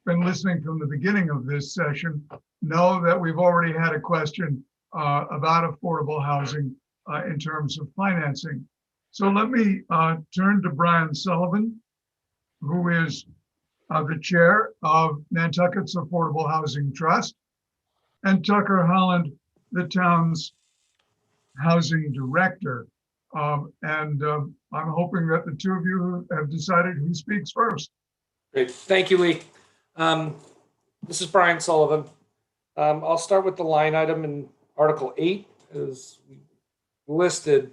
been listening from the beginning of this session know that we've already had a question about affordable housing in terms of financing. So let me turn to Brian Sullivan, who is the chair of Nantucket's Affordable Housing Trust, and Tucker Holland, the town's housing director. I'm hoping that the two of you have decided who speaks first. Great, thank you, Lee. This is Brian Sullivan. I'll start with the line item in Article 8 as listed.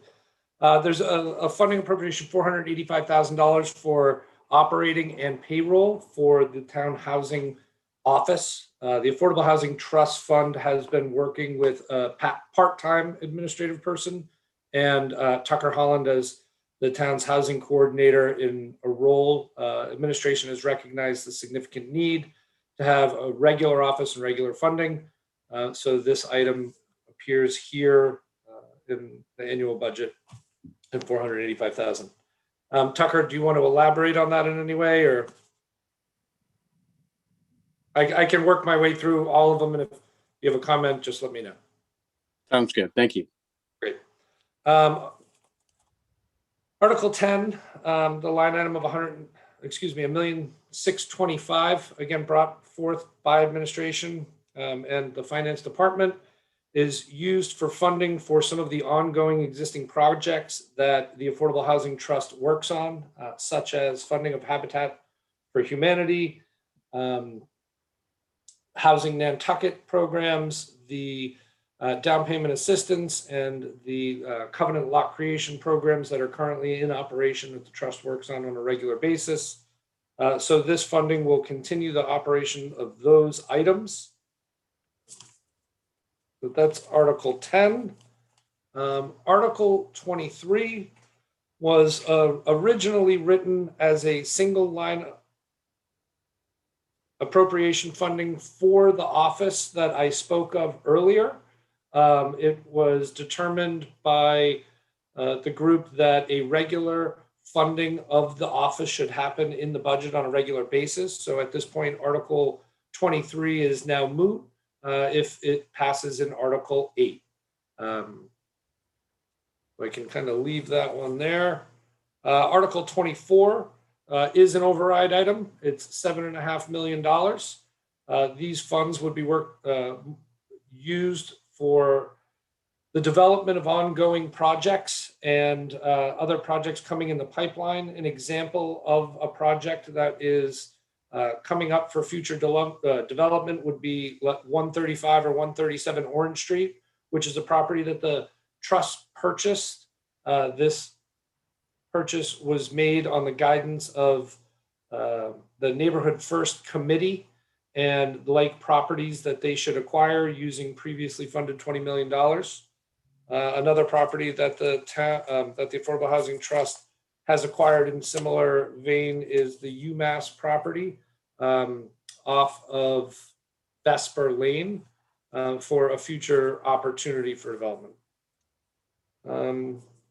There's a funding appropriation $485,000 for operating and payroll for the town housing office. The Affordable Housing Trust Fund has been working with a part-time administrative person and Tucker Holland as the town's housing coordinator in a role. Administration has recognized the significant need to have a regular office and regular funding. So this item appears here in the annual budget at $485,000. Tucker, do you want to elaborate on that in any way, or? I can work my way through all of them, and if you have a comment, just let me know. Sounds good. Thank you. Great. Article 10, the line item of $1,625,000, again brought forth by administration and the finance department, is used for funding for some of the ongoing existing projects that the Affordable Housing Trust works on, such as funding of Habitat for Humanity, Housing Nantucket programs, the down payment assistance, and the covenant lot creation programs that are currently in operation that the trust works on a regular basis. So this funding will continue the operation of those items. So that's Article 10. Article 23 was originally written as a single line appropriation funding for the office that I spoke of earlier. It was determined by the group that a regular funding of the office should happen in the budget on a regular basis. So at this point, Article 23 is now moot if it passes in Article 8. I can kind of leave that one there. Article 24 is an override item. It's $7.5 million. These funds would be used for the development of ongoing projects and other projects coming in the pipeline. An example of a project that is coming up for future development would be 135 or 137 Orange Street, which is a property that the trust purchased. This purchase was made on the guidance of the Neighborhood First Committee and like properties that they should acquire using previously funded $20 million. Another property that the Affordable Housing Trust has acquired in similar vein is the UMass property off of Vesper Lane for a future opportunity for development.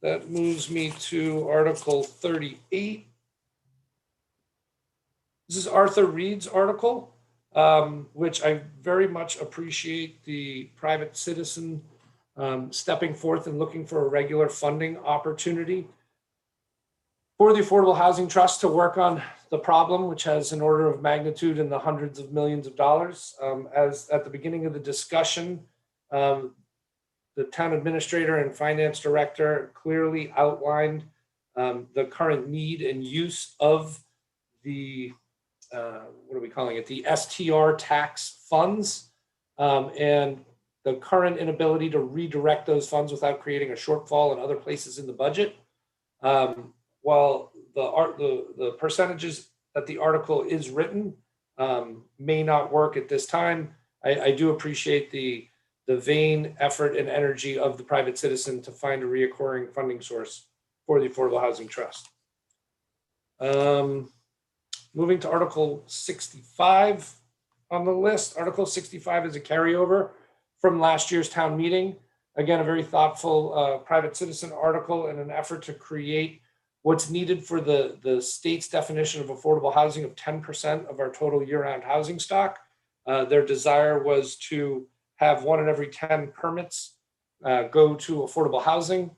That moves me to Article 38. This is Arthur Reed's article, which I very much appreciate the private citizen stepping forth and looking for a regular funding opportunity for the Affordable Housing Trust to work on the problem, which has an order of magnitude in the hundreds of millions of dollars. As at the beginning of the discussion, the town administrator and finance director clearly outlined the current need and use of the, what are we calling it? The STR tax funds and the current inability to redirect those funds without creating a shortfall in other places in the budget. While the percentages that the article is written may not work at this time, I do appreciate the vein, effort, and energy of the private citizen to find a reoccurring funding source for the Affordable Housing Trust. Moving to Article 65 on the list. Article 65 is a carryover from last year's town meeting. Again, a very thoughtful private citizen article in an effort to create what's needed for the state's definition of affordable housing of 10% of our total year-round housing stock. Their desire was to have 1 in every 10 permits go to affordable housing.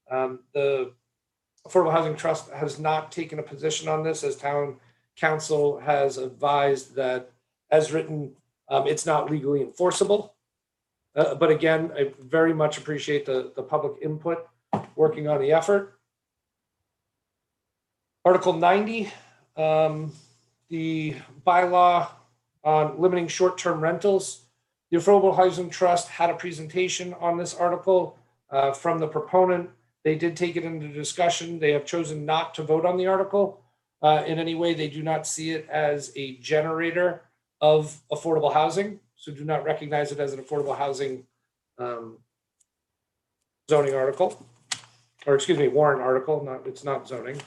The Affordable Housing Trust has not taken a position on this, as town council has advised that, as written, it's not legally enforceable. But again, I very much appreciate the public input working on the effort. Article 90, the bylaw on limiting short-term rentals. The Affordable Housing Trust had a presentation on this article from the proponent. They did take it into discussion. They have chosen not to vote on the article in any way. They do not see it as a generator of affordable housing, so do not recognize it as an affordable housing zoning article, or excuse me, warrant article. It's not zoning.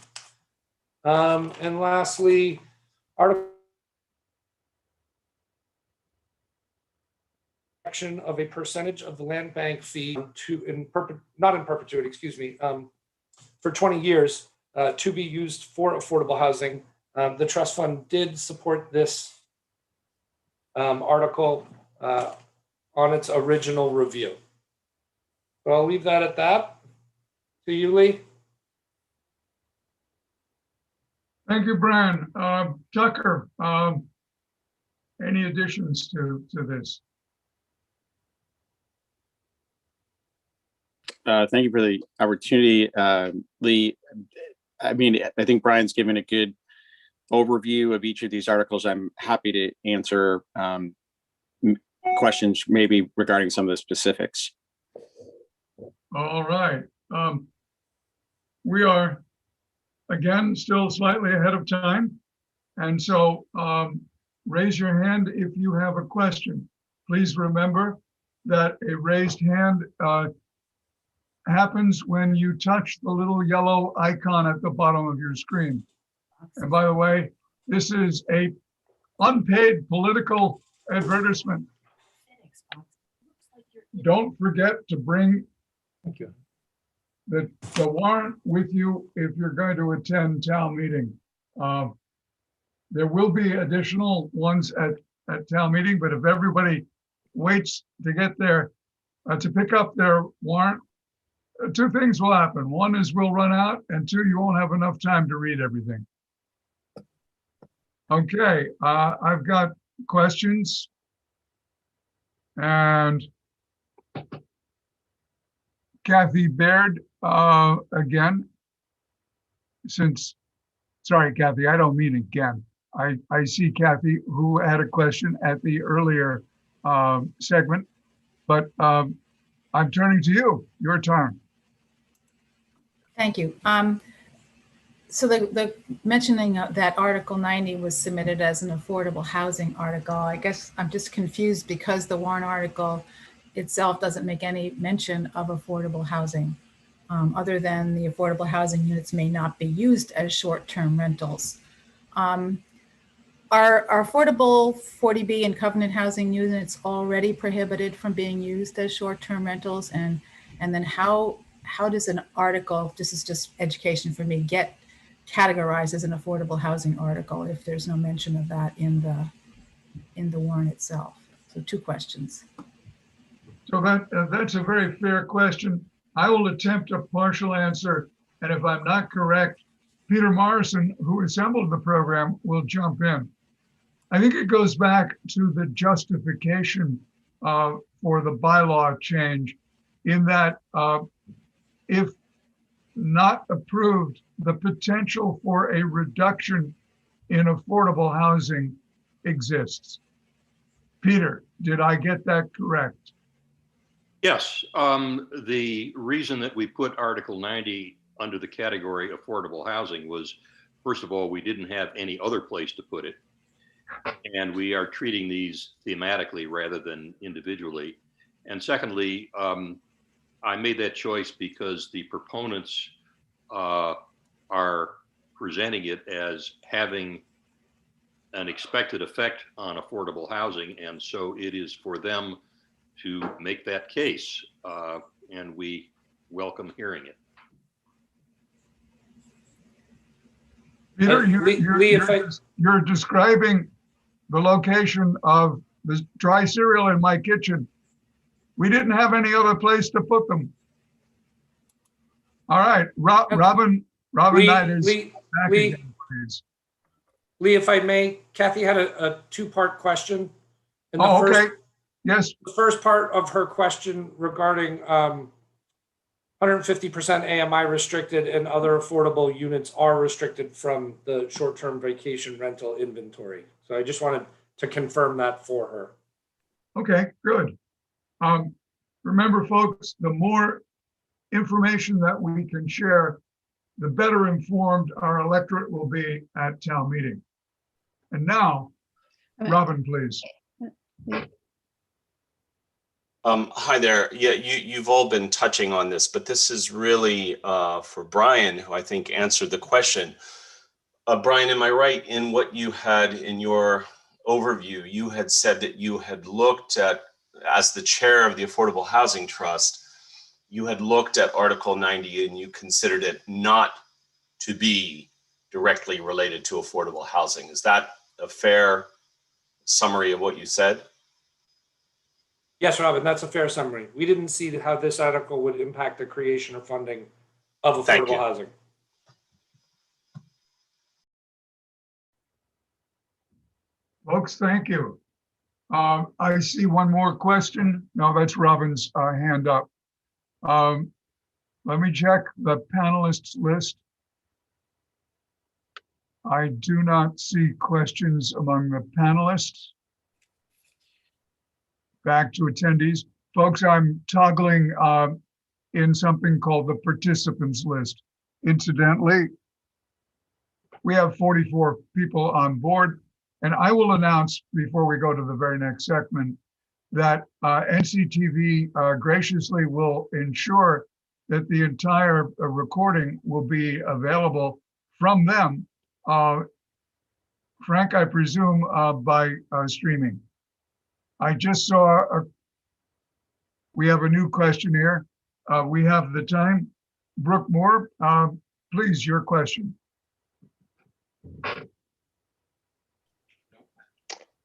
And lastly, article of a percentage of the land bank fee not in perpetuity, excuse me, for 20 years to be used for affordable housing. The trust fund did support this article on its original review. So I'll leave that at that. To you, Lee. Thank you, Brian. Tucker, any additions to this? Thank you for the opportunity, Lee. I mean, I think Brian's given a good overview of each of these articles. I'm happy to answer questions maybe regarding some of the specifics. All right. We are, again, still slightly ahead of time. And so raise your hand if you have a question. Please remember that a raised hand happens when you touch the little yellow icon at the bottom of your screen. And by the way, this is a unpaid political advertisement. Don't forget to bring the warrant with you if you're going to attend town meeting. There will be additional ones at at town meeting, but if everybody waits to get there, to pick up their warrant, two things will happen. One is we'll run out, and two, you won't have enough time to read everything. Okay, I've got questions. And Kathy Baird, again, sorry, Kathy, I don't mean again. I see Kathy who had a question at the earlier segment, but I'm turning to you, your turn. Thank you. So the mentioning of that Article 90 was submitted as an affordable housing article. I guess I'm just confused because the warrant article itself doesn't make any mention of affordable housing, other than the affordable housing units may not be used as short-term rentals. Are affordable 40B and covenant housing units already prohibited from being used as short-term rentals? And then how does an article, this is just education for me, get categorized as an affordable housing article if there's no mention of that in the warrant itself? So two questions. So that's a very fair question. I will attempt a partial answer, and if I'm not correct, Peter Morrison, who assembled the program, will jump in. I think it goes back to the justification for the bylaw change, in that if not approved, the potential for a reduction in affordable housing exists. Peter, did I get that correct? Yes, the reason that we put Article 90 under the category affordable housing was, first of all, we didn't have any other place to put it. And we are treating these thematically rather than individually. And secondly, I made that choice because the proponents are presenting it as having an expected effect on affordable housing. And so it is for them to make that case, and we welcome hearing it. Peter, Lee, you're describing the location of the dry cereal in my kitchen. We didn't have any other place to put them. All right, Robin Knight is back again, please. Lee, if I may, Kathy had a two-part question. Oh, okay. Yes. The first part of her question regarding 150% AMI restricted and other affordable units are restricted from the short-term vacation rental inventory. So I just wanted to confirm that for her. Okay, good. Remember, folks, the more information that we can share, the better informed our electorate will be at town meeting. And now, Robin, please. Hi there. Yeah, you've all been touching on this, but this is really for Brian, who I think answered the question. Brian, am I right in what you had in your overview? You had said that you had looked at, as the chair of the Affordable Housing Trust, you had looked at Article 90 and you considered it not to be directly related to affordable housing. Is that a fair summary of what you said? Yes, Robin, that's a fair summary. We didn't see how this article would impact the creation or funding of affordable housing. Folks, thank you. I see one more question. No, that's Robin's hand up. Let me check the panelists list. I do not see questions among the panelists. Back to attendees. Folks, I'm toggling in something called the participants list. Incidentally, we have 44 people on board, and I will announce before we go to the very next segment that NCTV graciously will ensure that the entire recording will be available from them. Frank, I presume by streaming. I just saw, we have a new question here. We have the time. Brooke Moore, please, your question.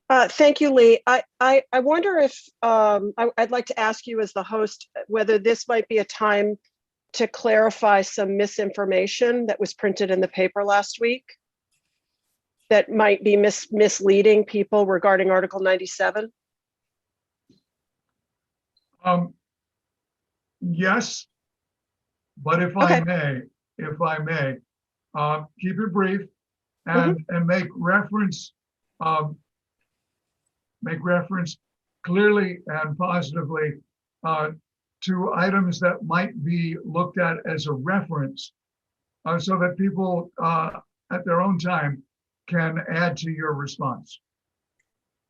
Thank you, Lee. I wonder if I'd like to ask you as the host whether this might be a time to clarify some misinformation that was printed in the paper last week that might be misleading people regarding Article 97. Yes, but if Okay. I may, keep it brief and make reference clearly and positively to items that might be looked at as a reference, so that people at their own time can add to your response.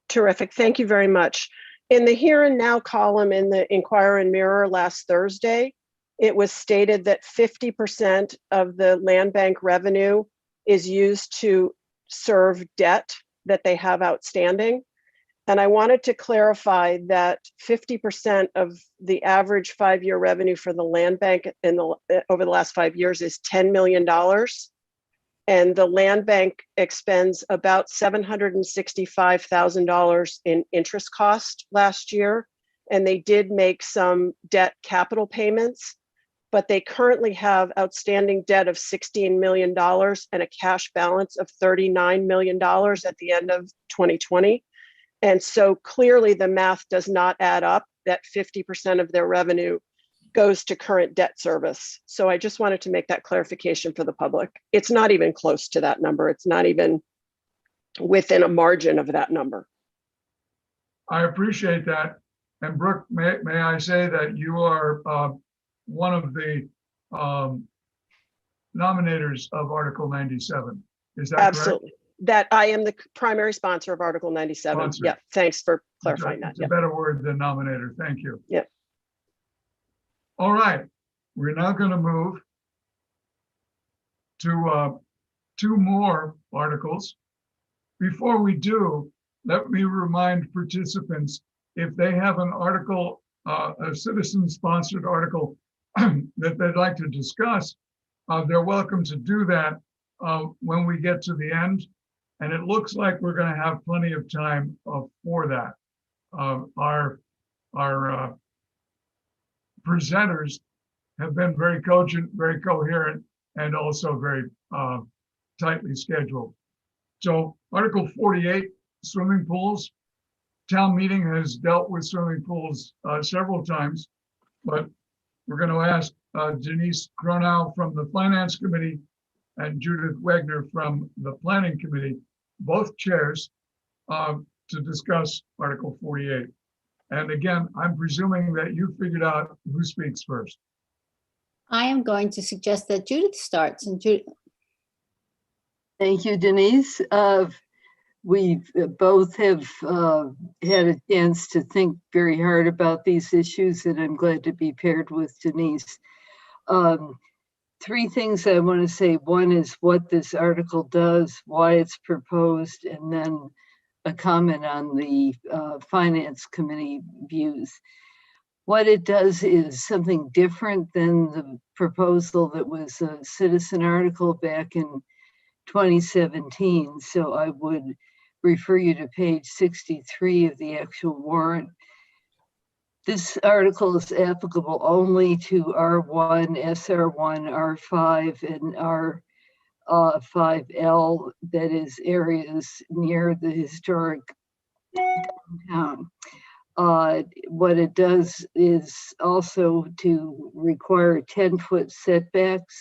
Terrific. Thank you very much. In the Here and Now column in the Inquirer and Mirror last Thursday, it was stated that 50% of the land bank revenue is used to serve debt that they have outstanding. And I wanted to clarify that 50% of the average 5-year revenue for the land bank over the last 5 years is $10 million. And the land bank expends about $765,000 in interest cost last year. And they did make some debt capital payments, but they currently have outstanding debt of $16 million and a cash balance of $39 million at the end of 2020. And so clearly the math does not add up, that 50% of their revenue goes to current debt service. So I just wanted to make that clarification for the public. It's not even close to that number. It's not even within a margin of that number. I appreciate that. And Brooke, may I say that you are one of the nominators of Article 97. Is that Absolutely. correct? That I am the primary sponsor of Article 97. Sponsor. Yeah, thanks for clarifying that. It's a better word than nominator. Thank you. Yeah. All right, we're now going to move to 2 more articles. Before we do, let me remind participants, if they have an article, a citizen-sponsored article that they'd like to discuss, they're welcome to do that when we get to the end. And it looks like we're going to have plenty of time for that. Our presenters have been very cogent, very coherent, and also very tightly scheduled. So Article 48, swimming pools. Town meeting has dealt with swimming pools several times, but we're going to ask Denise Cronow from the Finance Committee and Judith Wegner from the Planning Committee, both chairs, to discuss Article 48. And again, I'm presuming that you figured out who speaks first. I am going to suggest that Judith starts. And Judith. Thank you, Denise. We both have had a chance to think very hard about these issues, and I'm glad to be paired with Denise. 3 things I want to say. One is what this article does, why it's proposed, and then a comment on the Finance Committee views. What it does is something different than the proposal that was a citizen article back in 2017. So I would refer you to page 63 of the actual warrant. This article is applicable only to R1, SR1, R5, and R5L, that is areas near the historic downtown. What it does is also to require 10-foot setbacks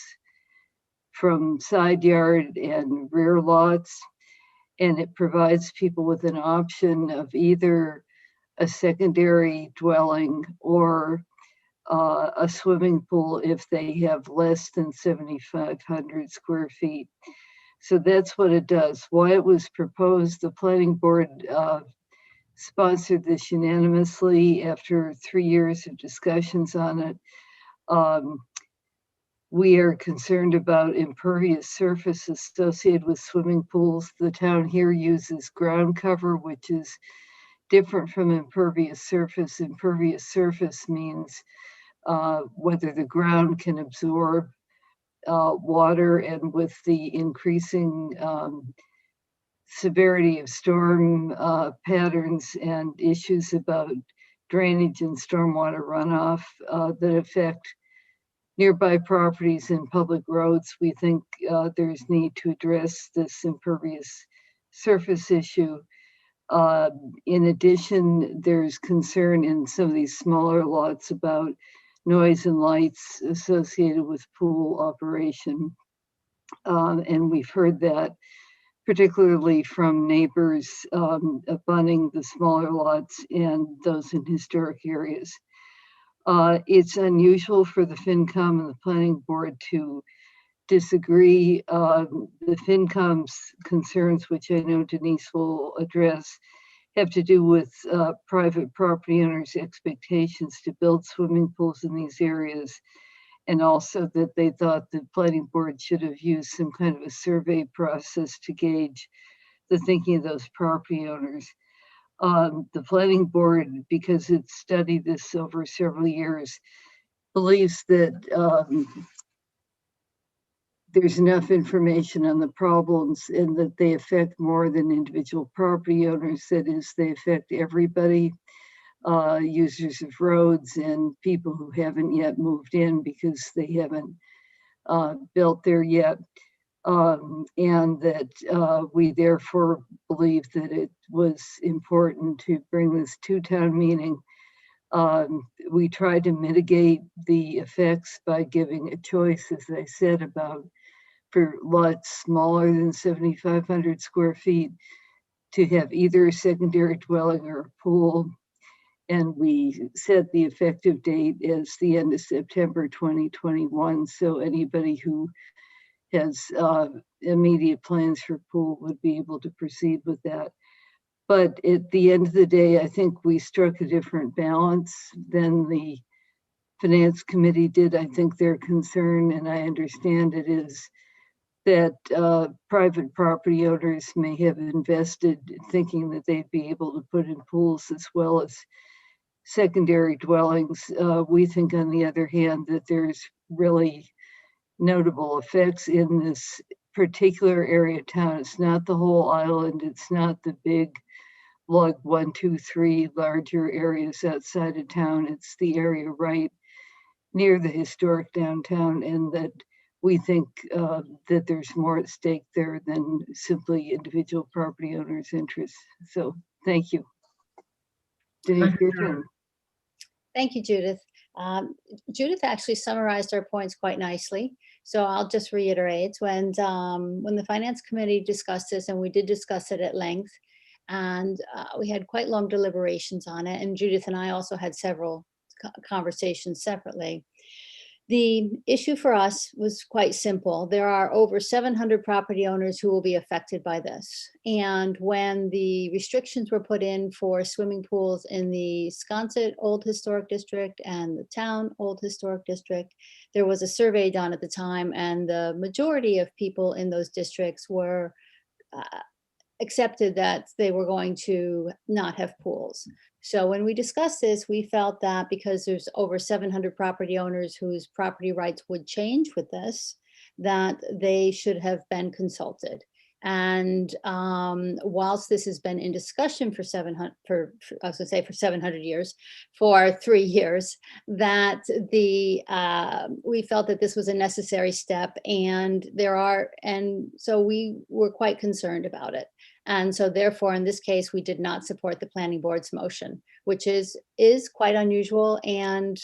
from side yard and rear lots. And it provides people with an option of either a secondary dwelling or a swimming pool if they have less than 7,500 square feet. So that's what it does. Why it was proposed, the planning board sponsored this unanimously after 3 years of discussions on it. We are concerned about impervious surface associated with swimming pools. The town here uses ground cover, which is different from impervious surface. Impervious surface means whether the ground can absorb water, and with the increasing severity of storm patterns and issues about drainage and stormwater runoff that affect nearby properties and public roads. We think there's need to address this impervious surface issue. In addition, there's concern in some of these smaller lots about noise and lights associated with pool operation. And we've heard that particularly from neighbors abutting the smaller lots and those in historic areas. It's unusual for the FinCom and the Planning Board to disagree. The FinCom's concerns, which I know Denise will address, have to do with private property owners' expectations to build swimming pools in these areas, and also that they thought the Planning Board should have used some kind of a survey process to gauge the thinking of those property owners. The Planning Board, because it's studied this over several years, believes that there's enough information on the problems and that they affect more than individual property owners. That is, they affect everybody, users of roads and people who haven't yet moved in because they haven't built there yet. And that we therefore believe that it was important to bring this to town meeting. We tried to mitigate the effects by giving a choice, as I said, about for lots smaller than 7,500 square feet to have either a secondary dwelling or a pool. And we set the effective date as the end of September 2021. So anybody who has immediate plans for pool would be able to proceed with that. But at the end of the day, I think we struck a different balance than the Finance Committee did. I think their concern, and I understand it, is that private property owners may have invested thinking that they'd be able to put in pools as well as secondary dwellings. We think, on the other hand, that there's really notable effects in this particular area of town. It's not the whole island. It's not the big lug 1, 2, 3 larger areas outside of town. It's the area right near the historic downtown, and that we think that there's more at stake there than simply individual property owners' interests. So thank you. Denise, your turn. Thank you, Judith. Judith actually summarized our points quite nicely. So I'll just reiterate, when the Finance Committee discussed this, and we did discuss it at length, and we had quite long deliberations on it, and Judith and I also had several conversations separately. The issue for us was quite simple. There are over 700 property owners who will be affected by this. And when the restrictions were put in for swimming pools in the Sconset Old Historic District and the Town Old Historic District, there was a survey done at the time, and the majority of people in those districts were accepted that they were going to not have pools. So when we discussed this, we felt that because there's over 700 property owners whose property rights would change with this, that they should have been consulted. And whilst this has been in discussion for 700 years, for 3 years, that we felt that this was a necessary step, and so we were quite concerned about it. And so therefore, in this case, we did not support the planning board's motion, which is quite unusual, and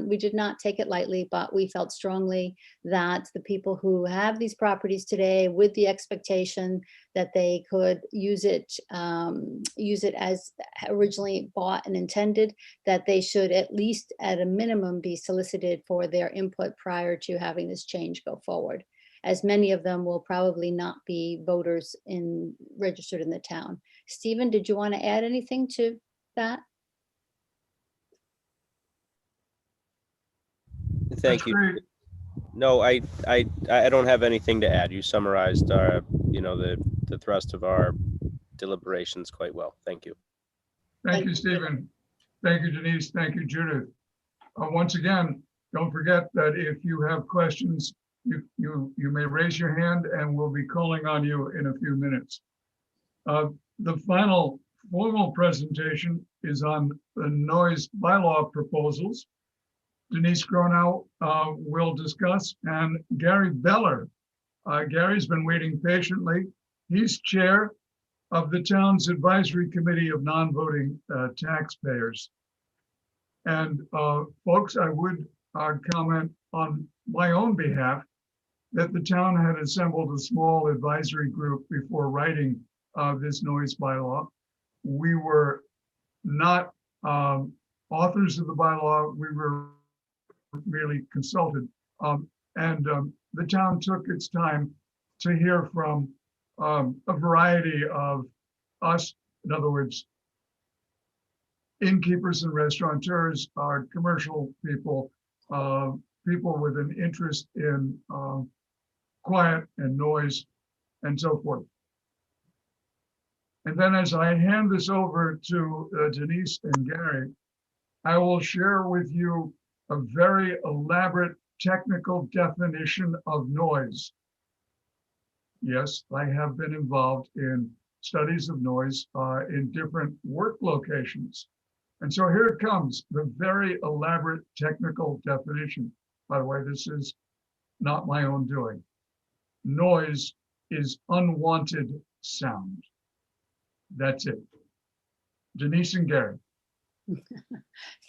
we did not take it lightly, but we felt strongly that the people who have these properties today, with the expectation that they could use it as originally bought and intended, that they should at least at a minimum be solicited for their input prior to having this change go forward, as many of them will probably not be voters registered in the town. Stephen, did you want to add anything to that? Thank you. No, I don't have anything to add. You summarized our, the thrust of our deliberations quite well. Thank you. Thank you, Stephen. Thank you, Denise. Thank you, Judith. Once again, don't forget that if you have questions, you may raise your hand, and we'll be calling on you in a few minutes. The final formal presentation is on the noise bylaw proposals. Denise Gronow will discuss, and Gary Beller. Gary's been waiting patiently. He's chair of the town's advisory committee of non-voting taxpayers. And folks, I would comment on my own behalf that the town had assembled a small advisory group before writing this noise bylaw. We were not authors of the bylaw. We were really consulted. The town took its time to hear from a variety of us, in other words, innkeepers and restaurateurs, commercial people, people with an interest in quiet and noise and so forth. And then as I hand this over to Denise and Gary, I will share with you a very elaborate technical definition of noise. Yes, I have been involved in studies of noise in different work locations. And so here it comes, the very elaborate technical definition. By the way, this is not my own doing. Noise is unwanted sound. That's it. Denise and Gary.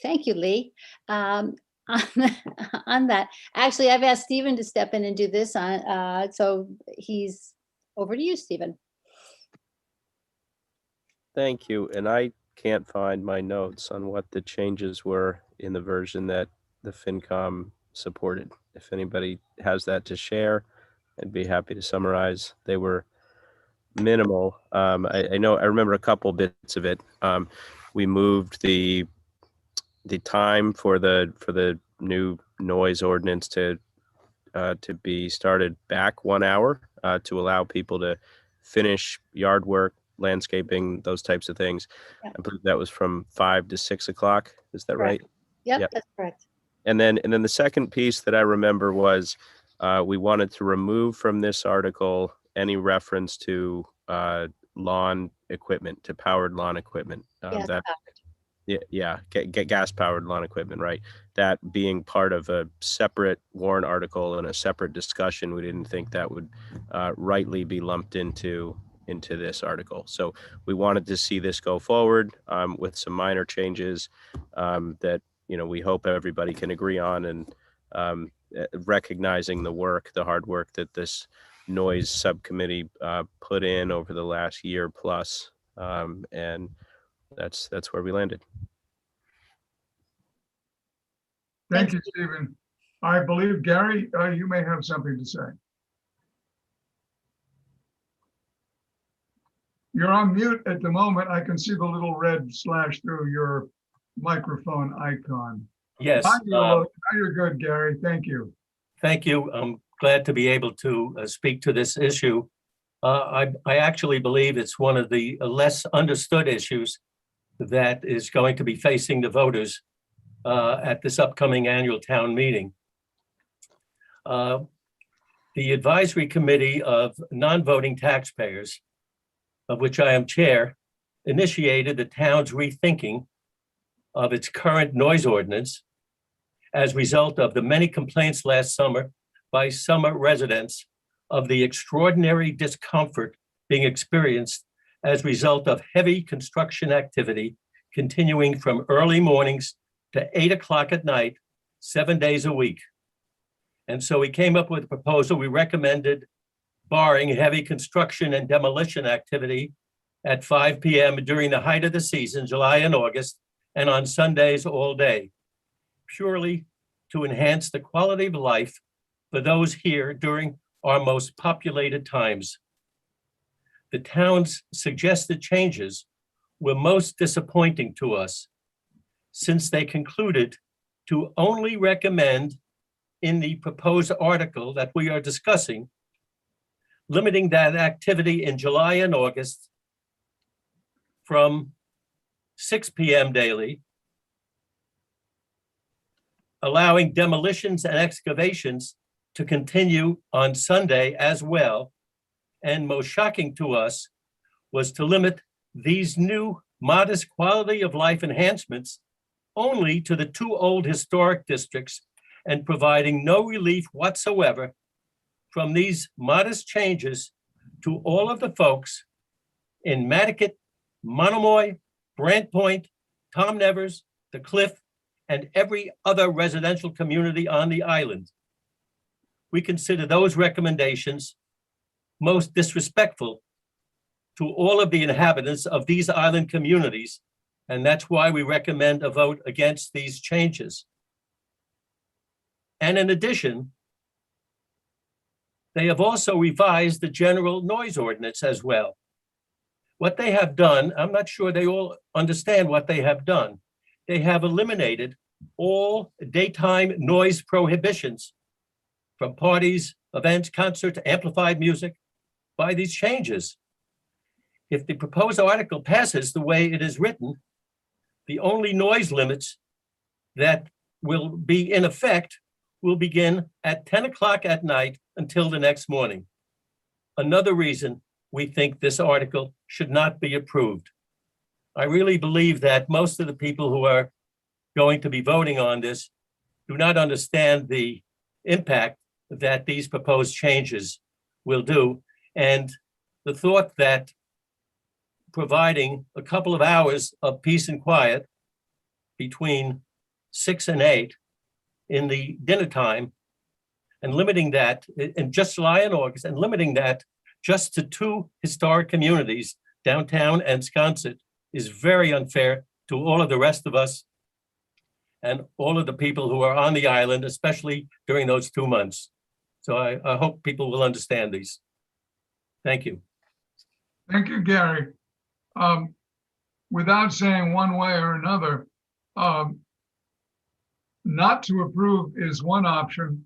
Thank you, Lee. On that, actually, I've asked Stephen to step in and do this. So he's over to you, Stephen. Thank you. And I can't find my notes on what the changes were in the version that the FinCom supported. If anybody has that to share, I'd be happy to summarize. They were minimal. I remember a couple bits of it. We moved the time for the new noise ordinance to be started back 1 hour to allow people to finish yard work, landscaping, those types of things. Yeah. I believe that was from 5 to 6 o'clock. Is that correct. Right? Yep, that's correct. And then the second piece that I remember was we wanted to remove from this article any reference to lawn equipment, to powered lawn equipment. Gas powered lawn equipment, right? That being part of a separate warrant article and a separate discussion, we didn't think that would rightly be lumped into this article. So we wanted to see this go forward with some minor changes that we hope everybody can agree on, and recognizing the hard work that this noise subcommittee put in over the last year plus, and that's where we landed. Thank you, Stephen. I believe, Gary, you may have something to say. You're on mute at the moment. I can see the little red slash through your microphone icon. Yes. Now you're good, Gary. Thank you. Thank you. I'm glad to be able to speak to this issue. I actually believe it's one of the less understood issues that is going to be facing the voters at this upcoming annual town meeting. The Advisory Committee of Non-Voting Taxpayers, of which I am chair, initiated the town's rethinking of its current noise ordinance as a result of the many complaints last summer by summer residents of the extraordinary discomfort being experienced as a result of heavy construction activity continuing from early mornings to 8 o'clock at night, 7 days a week. And so we came up with a proposal. We recommended barring heavy construction and demolition activity at 5 p.m. during the height of the season, July and August, and on Sundays all day, purely to enhance the quality of life for those here during our most populated times. The town's suggested changes were most disappointing to us, since they concluded to only recommend in the proposed article that we are discussing, limiting that activity in July and August from 6 p.m. daily, allowing demolitions and excavations to continue on Sunday as well, and most shocking to us was to limit these new modest quality of life enhancements only to the two old historic districts and providing no relief whatsoever from these modest changes to all of the folks in Nantucket, Monomoy, Brant Point, Tom Nevers, the Cliff, and every other residential community on the island. We consider those recommendations most disrespectful to all of the inhabitants of these island communities, and that's why we recommend a vote against these changes. And in addition, they have also revised the general noise ordinance as well. What they have done, I'm not sure they all understand what they have done. They have eliminated all daytime noise prohibitions from parties, events, concerts, amplified music by these changes. If the proposed article passes the way it is written, the only noise limits that will be in effect will begin at 10 o'clock at night until the next morning. Another reason we think this article should not be approved. I really believe that most of the people who are going to be voting on this do not understand the impact that these proposed changes will do. And the thought that providing a couple of hours of peace and quiet between 6 and 8 in the dinner time and limiting that in just July and August and limiting that just to two historic communities, downtown and Sconset, is very unfair to all of the rest of us and all of the people who are on the island, especially during those 2 months. So I hope people will understand these. Thank you. Thank you, Gary. Without saying one way or another, not to approve is one option,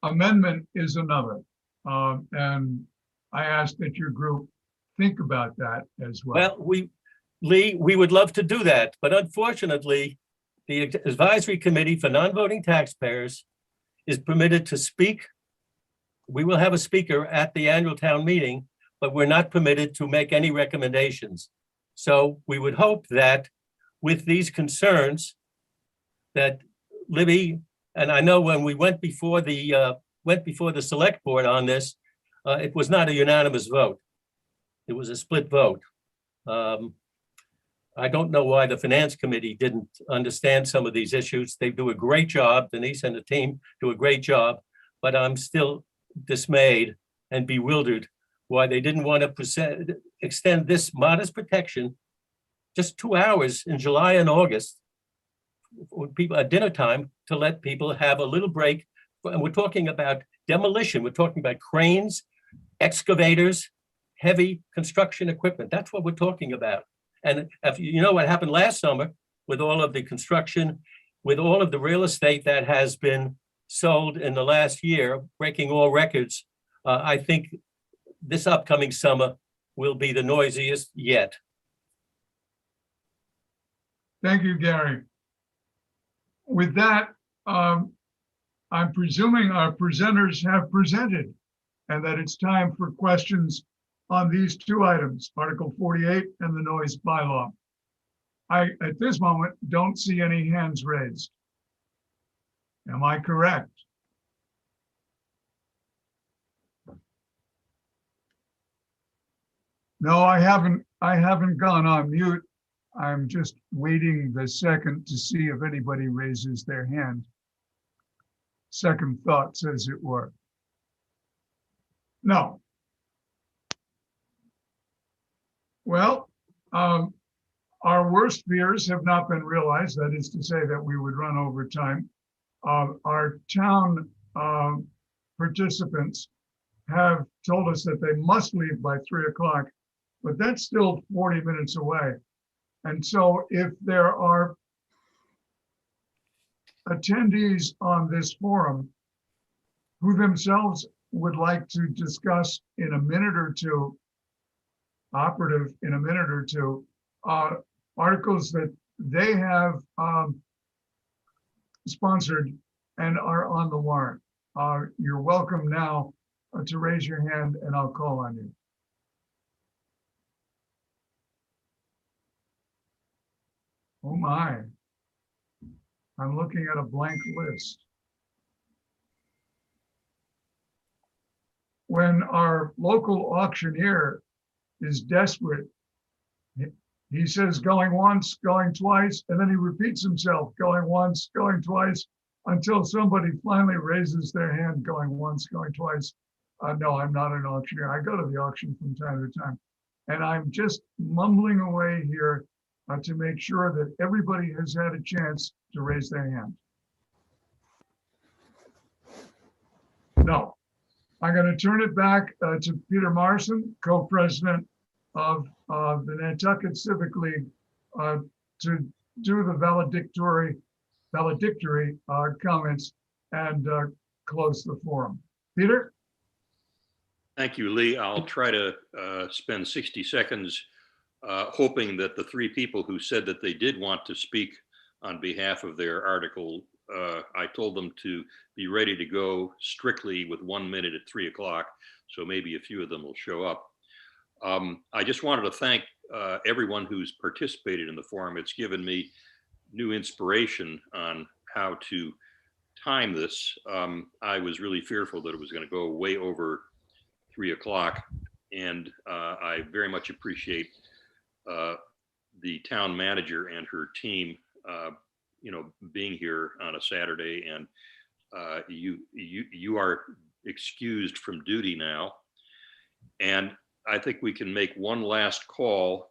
amendment is another. And I ask that your group think about that as well. Well, Lee, we would love to do that, but unfortunately, the Advisory Committee for Non-Voting Taxpayers is permitted to speak. We will have a speaker at the annual town meeting, but we're not permitted to make any recommendations. So we would hope that with these concerns that Libby, and I know when we went before the select board on this, it was not a unanimous vote. It was a split vote. I don't know why the Finance Committee didn't understand some of these issues. They do a great job. Denise and the team do a great job, but I'm still dismayed and bewildered why they didn't want to extend this modest protection just 2 hours in July and August for people at dinner time to let people have a little break. And we're talking about demolition. We're talking about cranes, excavators, heavy construction equipment. That's what we're talking about. And if you know what happened last summer with all of the construction, with all of the real estate that has been sold in the last year, breaking all records, I think this upcoming summer will be the noisiest yet. Thank you, Gary. With that, I'm presuming our presenters have presented and that it's time for questions on these two items, Article 48 and the noise bylaw. I, at this moment, don't see any hands raised. Am I correct? No, I haven't gone on mute. I'm just waiting the second to see if anybody raises their hand. Second thoughts, as it were. No. Well, our worst fears have not been realized. That is to say that we would run over time. Our town participants have told us that they must leave by 3 o'clock, but that's still 40 minutes away. And so if there are attendees on this forum who themselves would like to discuss in a minute or two, operative in a minute or two, articles that they have sponsored and are on the warrant, you're welcome now to raise your hand and I'll call on you. Oh my. I'm looking at a blank list. When our local auctioneer is desperate, he says going once, going twice, and then he repeats himself, going once, going twice, until somebody finally raises their hand, going once, going twice. No, I'm not an auctioneer. I go to the auction from time to time. And I'm just mumbling away here to make sure that everybody has had a chance to raise their hand. No, I'm going to turn it back to Peter Marson, co-president of the Nantucket Civic League, to do the valedictory comments and close the forum. Peter? Thank you, Lee. I'll try to spend 60 seconds hoping that the three people who said that they did want to speak on behalf of their article, I told them to be ready to go strictly with 1 minute at 3 o'clock. So maybe a few of them will show up. I just wanted to thank everyone who's participated in the forum. It's given me new inspiration on how to time this. I was really fearful that it was going to go way over 3 o'clock, and I very much appreciate the town manager and her team, being here on a Saturday, and you are excused from duty now. And I think we can make one last call.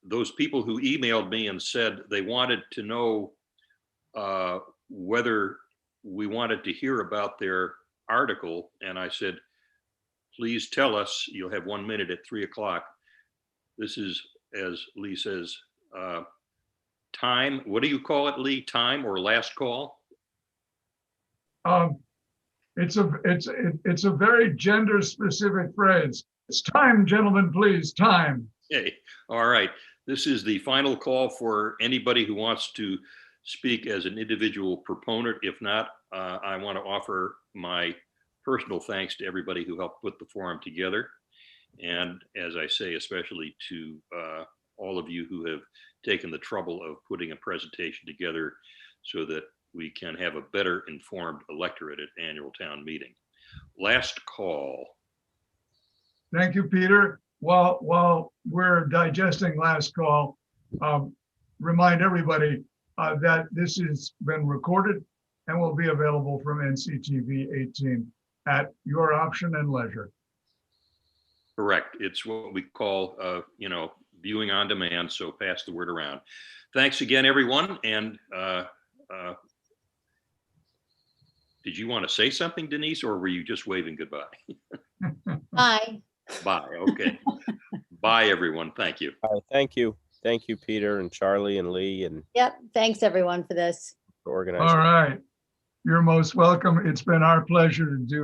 Those people who emailed me and said they wanted to know whether we wanted to hear about their article, and I said, please tell us. You'll have 1 minute at 3 o'clock. This is, as Lee says, time. What do you call it, Lee? Time or last call? It's a very gender specific phrase. It's time, gentlemen, please, time. Okay, all right. This is the final call for anybody who wants to speak as an individual proponent. If not, I want to offer my personal thanks to everybody who helped put the forum together. And as I say, especially to all of you who have taken the trouble of putting a presentation together so that we can have a better informed electorate at annual town meeting. Last call. Thank you, Peter. While we're digesting last call, remind everybody that this has been recorded and will be available from NCTV 18 at your option and leisure. Correct. It's what we call, viewing on demand. So pass the word around. Thanks again, everyone. And did you want to say something, Denise, or were you just waving goodbye? Bye. Bye. Okay. Bye, everyone. Thank you. All right, thank you. Thank you, Peter and Charlie and Lee and Yep. Thanks, everyone, for this. for organizing. All right. You're most welcome. It's been our pleasure to do